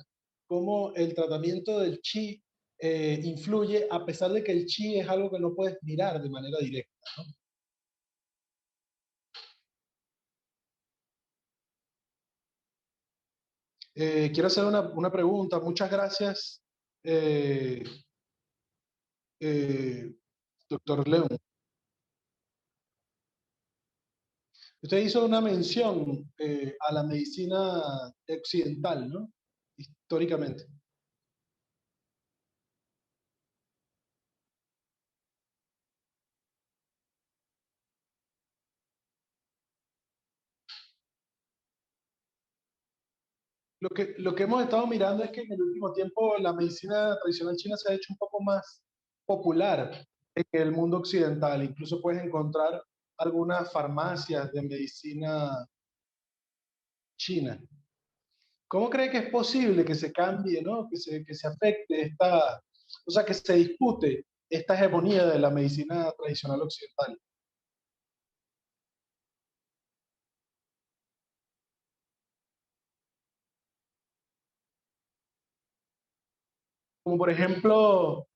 cómo el tratamiento del chi influye, a pesar de que el chi es algo que no puedes mirar de manera directa, ¿no? Quiero hacer una pregunta. Muchas gracias, eh, eh, doctor León. Usted hizo una mención a la medicina occidental, ¿no? Históricamente. Lo que hemos estado mirando es que en el último tiempo la medicina tradicional china se ha hecho un poco más popular en el mundo occidental. Incluso puedes encontrar algunas farmacias de medicina china. ¿Cómo cree que es posible que se cambie, ¿no? Que se afecte o sea, que se dispute esta hegemonía de la medicina tradicional occidental? Como por ejemplo,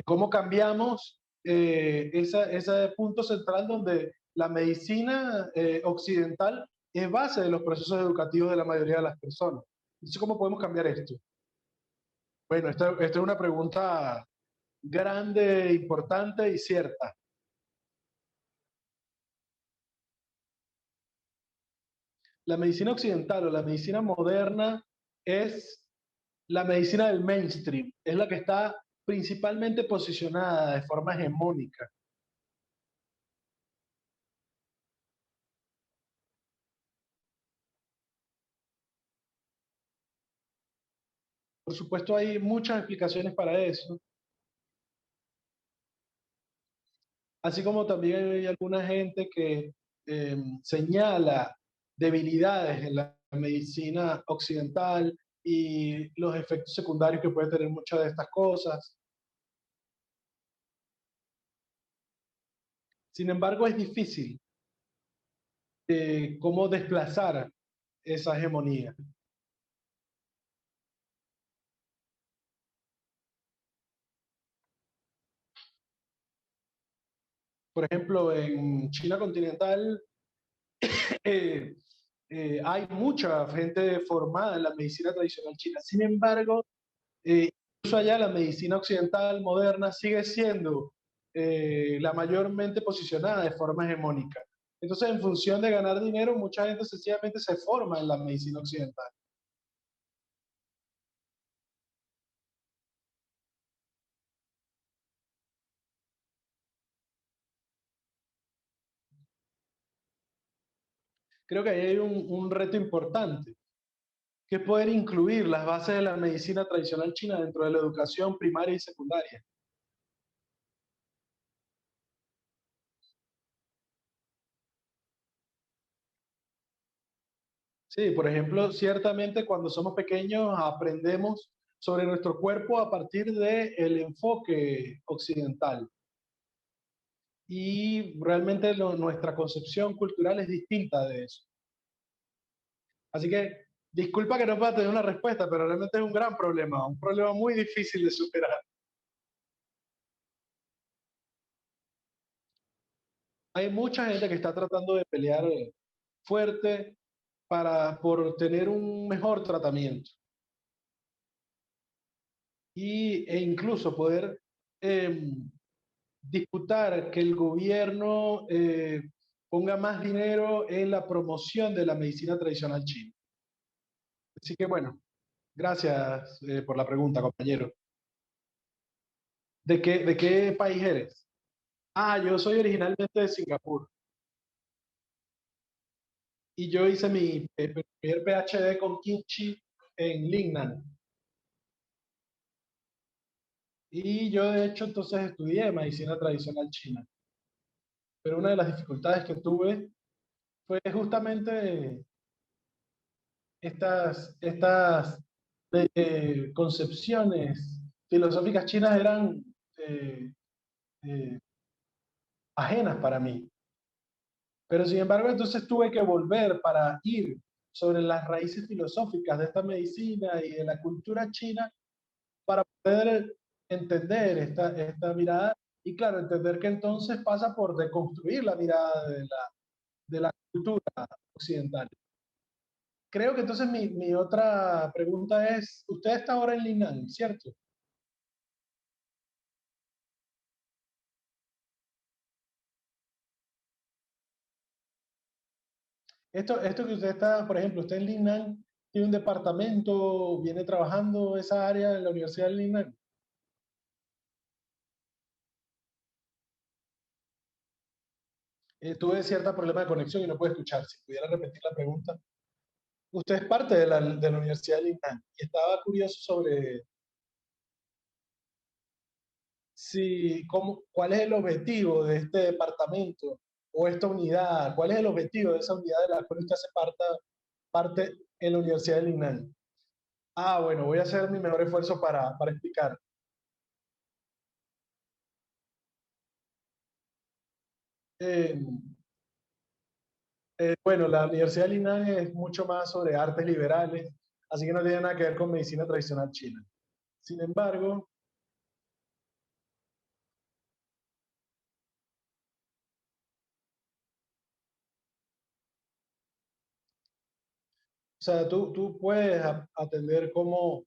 cómo cambiamos ese punto central donde la medicina occidental es base de los procesos educativos de la mayoría de las personas. Entonces, ¿cómo podemos cambiar esto? Bueno, esta es una pregunta grande, importante y cierta. La medicina occidental o la medicina moderna es la medicina del mainstream, es la que está principalmente posicionada de forma hegemónica. Por supuesto, hay muchas explicaciones para eso, así como también hay alguna gente que señala debilidades en la medicina occidental y los efectos secundarios que puede tener muchas de estas cosas. Sin embargo, es difícil cómo desplazar esa hegemonía. Por ejemplo, en China continental eh, hay mucha gente formada en la medicina tradicional china. Sin embargo, incluso allá la medicina occidental moderna sigue siendo la mayormente posicionada de forma hegemónica. Entonces, en función de ganar dinero, mucha gente sencillamente se forma en la medicina occidental. Creo que ahí hay un reto importante, que es poder incluir las bases de la medicina tradicional china dentro de la educación primaria y secundaria. Sí, por ejemplo, ciertamente cuando somos pequeños aprendemos sobre nuestro cuerpo a partir del enfoque occidental. Y realmente nuestra concepción cultural es distinta de eso. Así que disculpa que no pueda tener una respuesta, pero realmente es un problema muy difícil de superar. Hay mucha gente que está tratando de pelear fuerte por tener un mejor tratamiento e incluso poder disputar que el gobierno ponga más dinero en la promoción de la medicina tradicional china. Así que bueno, gracias por la pregunta, compañero. De qué país eres? Ah, yo soy originalmente de Singapur y yo hice mi primer PhD con Kimchi en Lingnan. Y yo de hecho entonces estudié medicina tradicional china. Pero una de las dificultades que tuve fue justamente estas concepciones filosóficas chinas eran eh, ajenas para mí. Pero sin embargo, entonces tuve que volver para ir sobre las raíces filosóficas de esta medicina y de la cultura china para poder entender esta mirada y claro, entender que entonces pasa por deconstruir la mirada de la cultura occidental. Creo que entonces mi otra pregunta es, usted está ahora en Linares, ¿cierto? Esto que usted está, por ejemplo, usted en Linares tiene un departamento, viene trabajando esa área en la Universidad de Linares. Tuve cierto problema de conexión y no puedo escuchar. Si pudiera repetir la pregunta. Usted es parte de la Universidad de Linares y estaba curioso sobre si, cuál es el objetivo de este departamento o esta unidad, cuál es el objetivo de esa unidad de la cual usted hace parte en la Universidad de Linares. Ah, bueno, voy a hacer mi mejor esfuerzo para explicar. Eh, bueno, la Universidad de Linares es mucho más sobre artes liberales, así que no tiene nada que ver con medicina tradicional china. Sin embargo, o sea, tú puedes atender cómo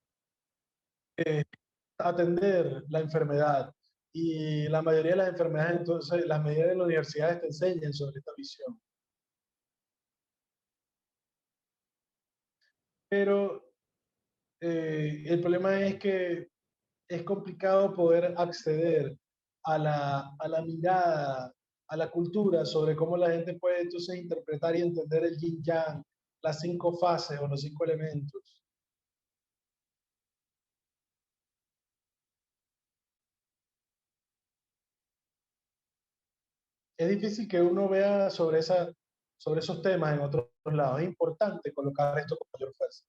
atender la enfermedad y la mayoría de las enfermedades, entonces, las mayoría de las universidades te enseñan sobre esta visión. Pero el problema es que es complicado poder acceder a la mirada, a la cultura sobre cómo la gente puede entonces interpretar y entender el yin yang, las 5 fases o los 5 elementos. Es difícil que uno vea sobre esos temas en otros lados. Es importante colocar esto con mayor fuerza.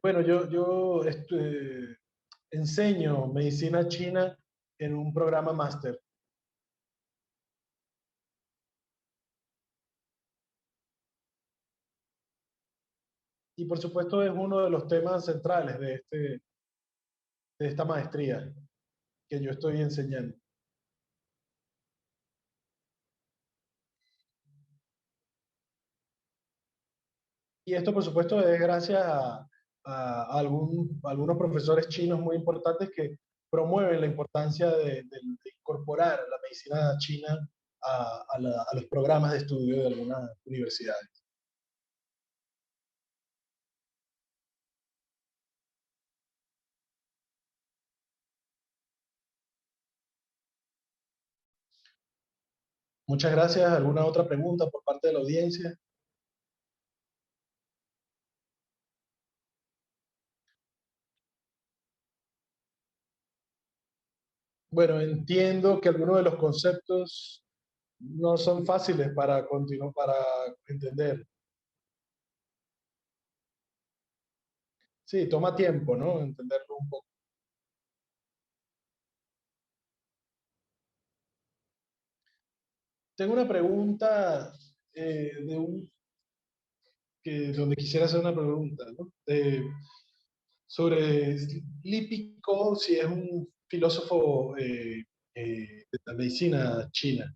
Bueno, yo enseño medicina china en un programa máster. Y por supuesto es uno de los temas centrales de esta maestría que yo estoy enseñando. Y esto por supuesto es gracias a algunos profesores chinos muy importantes que promueven la importancia de incorporar la medicina china a los programas de estudio de algunas universidades. Muchas gracias. ¿Alguna otra pregunta por parte de la audiencia? Bueno, entiendo que algunos de los conceptos no son fáciles para continuar, para entender. Sí, toma tiempo, ¿no? Entenderlo un poco. Tengo una pregunta donde quisiera hacer una pregunta, ¿no? Sobre Lípico, si es un filósofo de la medicina china.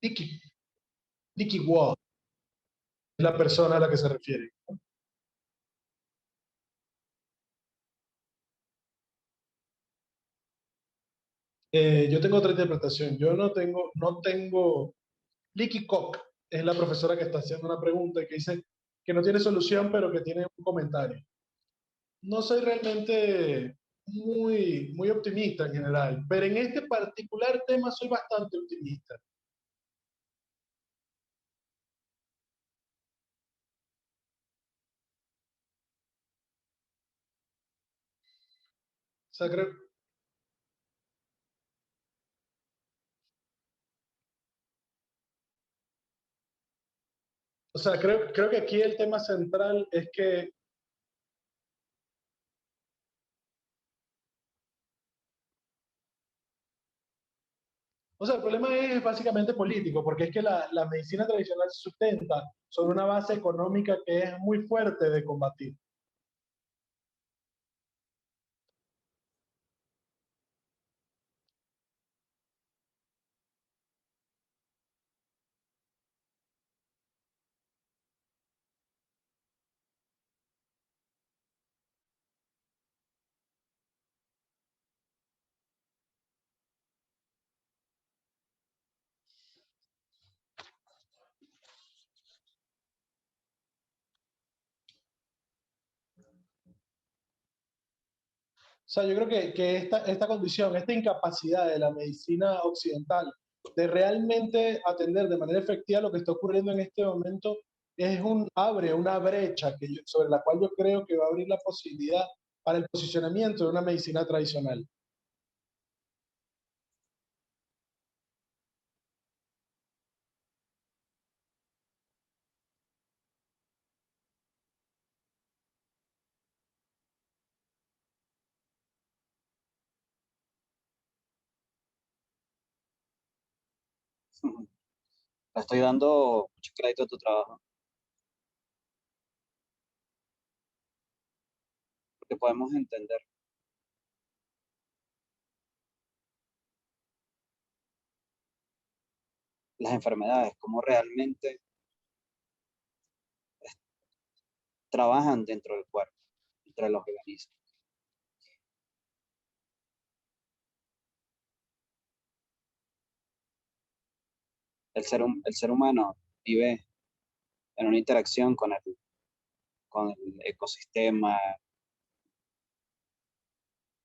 Liki, Liki Guo es la persona a la que se refiere. Yo tengo otra interpretación. Yo no tengo. Licky Koch es la profesora que está haciendo una pregunta y que dice que no tiene solución, pero que tiene un comentario. No soy realmente muy optimista en general, pero en este particular tema soy bastante optimista. O sea, O sea, creo que aquí el tema central es que, o sea, el problema es básicamente político, porque es que la medicina tradicional se sustenta sobre una base económica que es muy fuerte de combatir. O sea, yo creo que esta condición, esta incapacidad de la medicina occidental de realmente atender de manera efectiva lo que está ocurriendo en este momento abre una brecha sobre la cual yo creo que va a abrir la posibilidad para el posicionamiento de una medicina tradicional. Le estoy dando mucho crédito a tu trabajo, porque podemos entender las enfermedades, cómo realmente trabajan dentro del cuerpo, entre los organismos. El ser humano vive en una interacción con el ecosistema,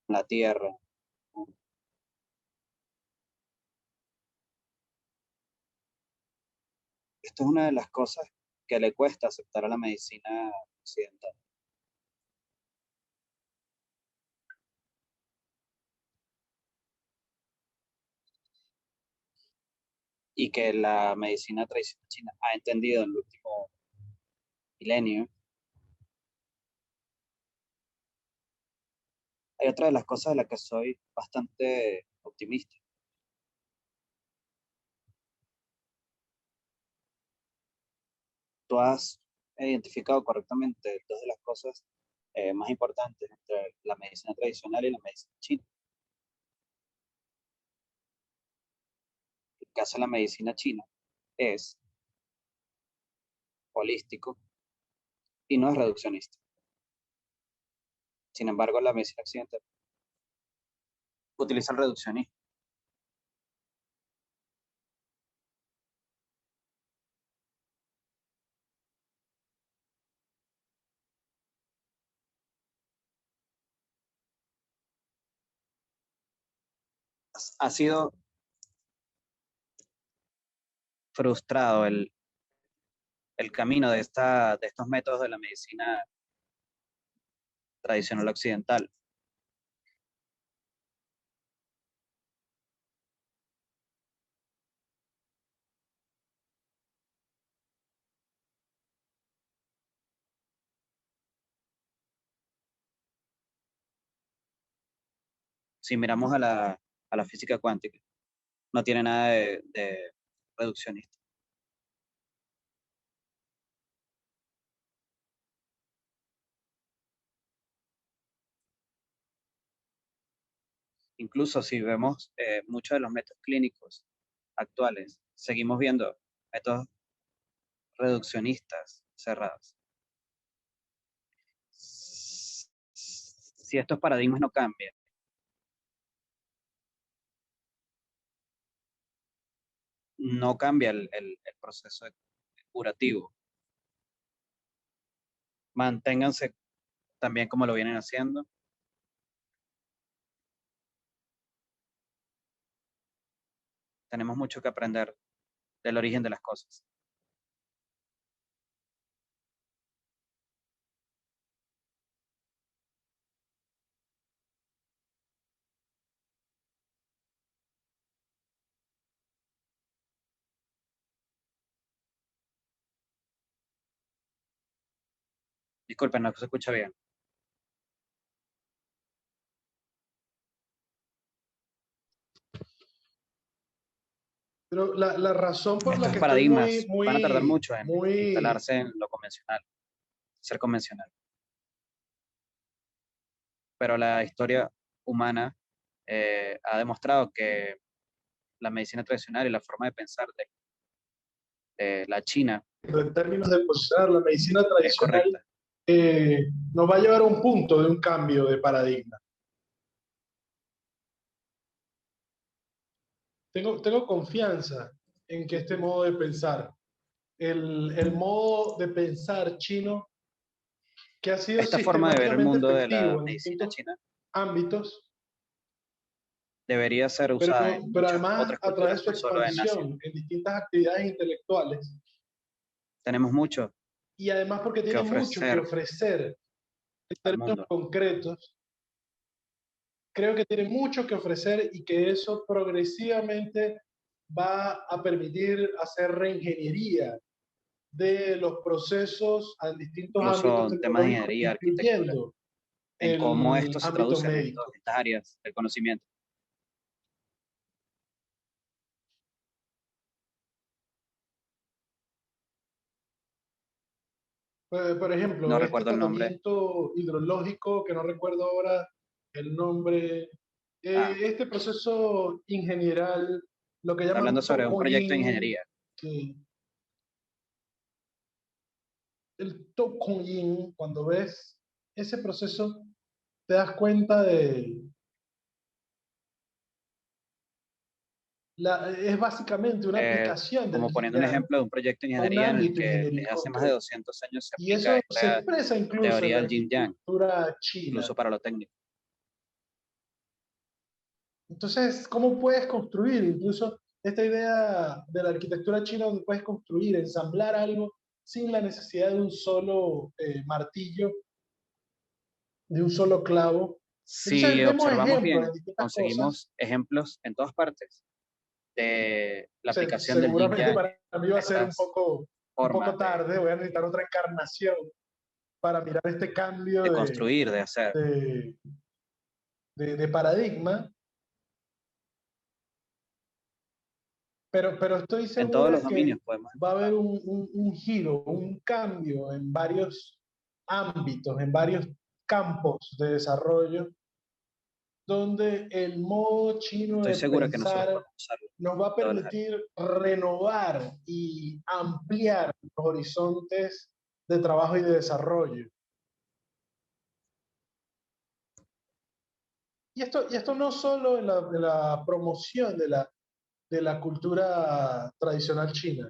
la tierra. Esto es una de las cosas que le cuesta aceptar a la medicina occidental. Y que la medicina tradicional china ha entendido en el último milenio. Hay otra de las cosas de las que soy bastante optimista. Tú has identificado correctamente dos de las cosas más importantes entre la medicina tradicional y la medicina china. El caso de la medicina china es holístico y no es reduccionista. Sin embargo, la medicina occidental utiliza el reduccionismo. Ha sido frustrado el camino de estos métodos de la medicina tradicional occidental. Si miramos a la física cuántica, no tiene nada de reduccionista. Incluso si vemos muchos de los métodos clínicos actuales, seguimos viendo métodos reduccionistas cerrados. Si estos paradigmas no cambian, no cambia el proceso curativo. Manténganse también como lo vienen haciendo. Tenemos mucho que aprender del origen de las cosas. Disculpen, no se escucha bien. Pero la razón por la Estos que estoy paradigmas van a tardar mucho en muy, instalarse en lo convencional, ser convencional. Pero la historia humana ha demostrado que la medicina tradicional y la forma de pensar de la China en términos de posicionar la medicina es tradicional, correcta. nos va a llevar a un punto de un cambio de paradigma. Tengo confianza en que este modo de pensar, el modo de pensar chino, que ha sido Esta forma de ver el sistemáticamente mundo de la efectivo en medicina distintos china ámbitos, debería ser usada en pero muchas además otras a través culturas, de su no solo en Asia. expansión en distintas actividades intelectuales, Tenemos mucho y además porque que tiene mucho que ofrecer ofrecer en al términos mundo. concretos. Creo que tiene mucho que ofrecer y que eso progresivamente va a permitir hacer reingeniería de los procesos a distintos Incluso ámbitos en temas de tecnológicos, ingeniería, arquitectura, incluyendo en cómo el esto se ámbito traduce en médico. estas áreas del conocimiento. Por ejemplo, No este recuerdo el nombre. tratamiento hidrológico, que no recuerdo ahora el nombre, Ah, este proceso ingenieral, lo que está llaman hablando sobre un proyecto de Tokoyin, ingeniería. que el Tokoyin, cuando ves ese proceso, te das cuenta de, es básicamente una aplicación del Como Yin poniendo un Yang ejemplo de un proyecto de a un ingeniería en el ámbito que desde ingenierico hace más de concreto. 200 años se Y aplica eso se esta expresa incluso en teoría la del yin yang, arquitectura china. incluso para lo técnico. Entonces, ¿cómo puedes construir? Incluso esta idea de la arquitectura china donde puedes construir, ensamblar algo sin la necesidad de un solo martillo, de un solo clavo. Entonces, Si vemos observamos ejemplos bien, de distintas cosas. conseguimos ejemplos en todas partes de la aplicación del yin Seguramente yang, para mí va a ser estas un poco formas tarde, voy a necesitar otra encarnación para mirar este cambio de construir, de hacer. de, de paradigma, pero estoy En todos seguro los de que dominios podemos va a haber encontrar. un giro, un cambio en varios ámbitos, en varios campos de desarrollo, donde el modo chino Estoy de segura que nosotros pensar podemos usarlo nos va a en todas las áreas. permitir renovar y ampliar los horizontes de trabajo y de desarrollo. Y esto no solo en la promoción de la cultura tradicional china,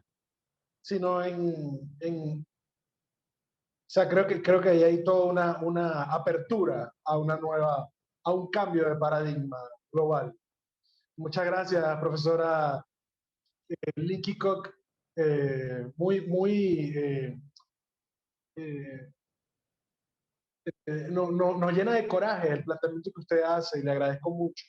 sino o sea, creo que ahí hay toda una apertura a una nueva, a un cambio de paradigma global. Muchas gracias, profesora Licky Koch. Muy, eh, nos llena de coraje el planteamiento que usted hace y le agradezco mucho.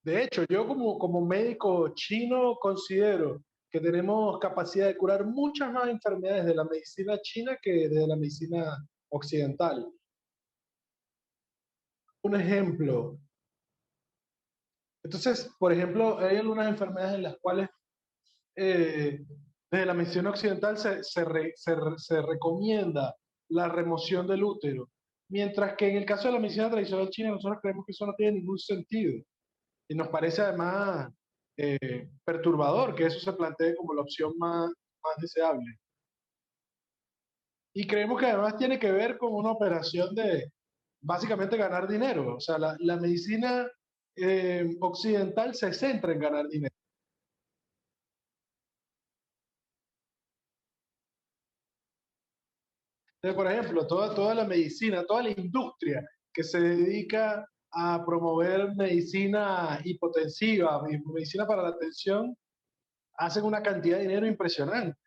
De hecho, yo como médico chino considero que tenemos capacidad de curar muchas más enfermedades de la medicina china que de la medicina occidental. Un ejemplo. Entonces, por ejemplo, hay algunas enfermedades en las cuales desde la medicina occidental se recomienda la remoción del útero, mientras que en el caso de la medicina tradicional china nosotros creemos que eso no tiene ningún sentido. Y nos parece además perturbador que eso se plantee como la opción más deseable. Y creemos que además tiene que ver con una operación de básicamente ganar dinero. O sea, la medicina occidental se centra en ganar dinero. Entonces, por ejemplo, toda la medicina, toda la industria que se dedica a promover medicina hipotensiva, medicina para la atención, hacen una cantidad de dinero impresionante.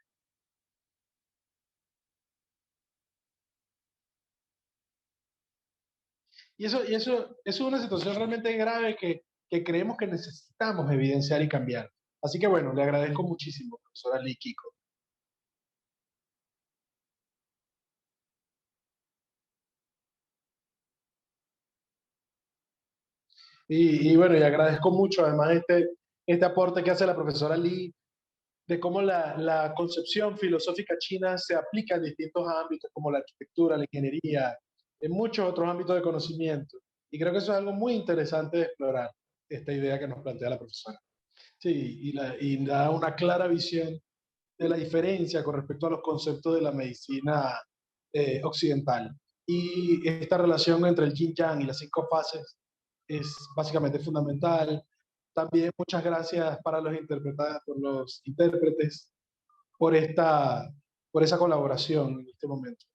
Y eso es una situación realmente grave que creemos que necesitamos evidenciar y cambiar. Así que bueno, le agradezco muchísimo, profesora Lee Kiko. Y bueno, y agradezco mucho además este aporte que hace la profesora Lee de cómo la concepción filosófica china se aplica en distintos ámbitos como la arquitectura, la ingeniería, en muchos otros ámbitos de conocimiento. Y creo que eso es algo muy interesante de explorar, esta idea que nos plantea la profesora. Sí, y da una clara visión de la diferencia con respecto a los conceptos de la medicina occidental. Y esta relación entre el yin yang y las 5 fases es básicamente fundamental. También muchas gracias para por los intérpretes por esa colaboración en este momento.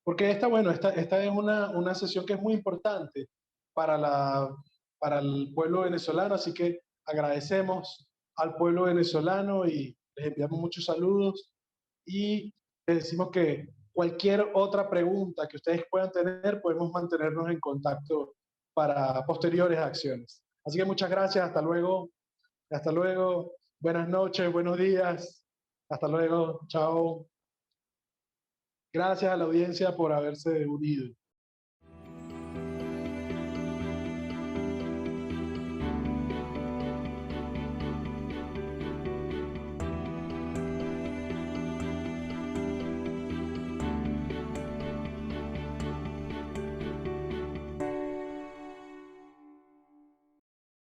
Porque bueno, esta es una sesión que es muy importante para, para el pueblo venezolano, así que agradecemos al pueblo venezolano y les enviamos muchos saludos y les decimos que cualquier otra pregunta que ustedes puedan tener, podemos mantenernos en contacto para posteriores acciones. Así que muchas gracias, hasta luego, buenas noches, buenos días, hasta luego, chao. Gracias a la audiencia por haberse unido.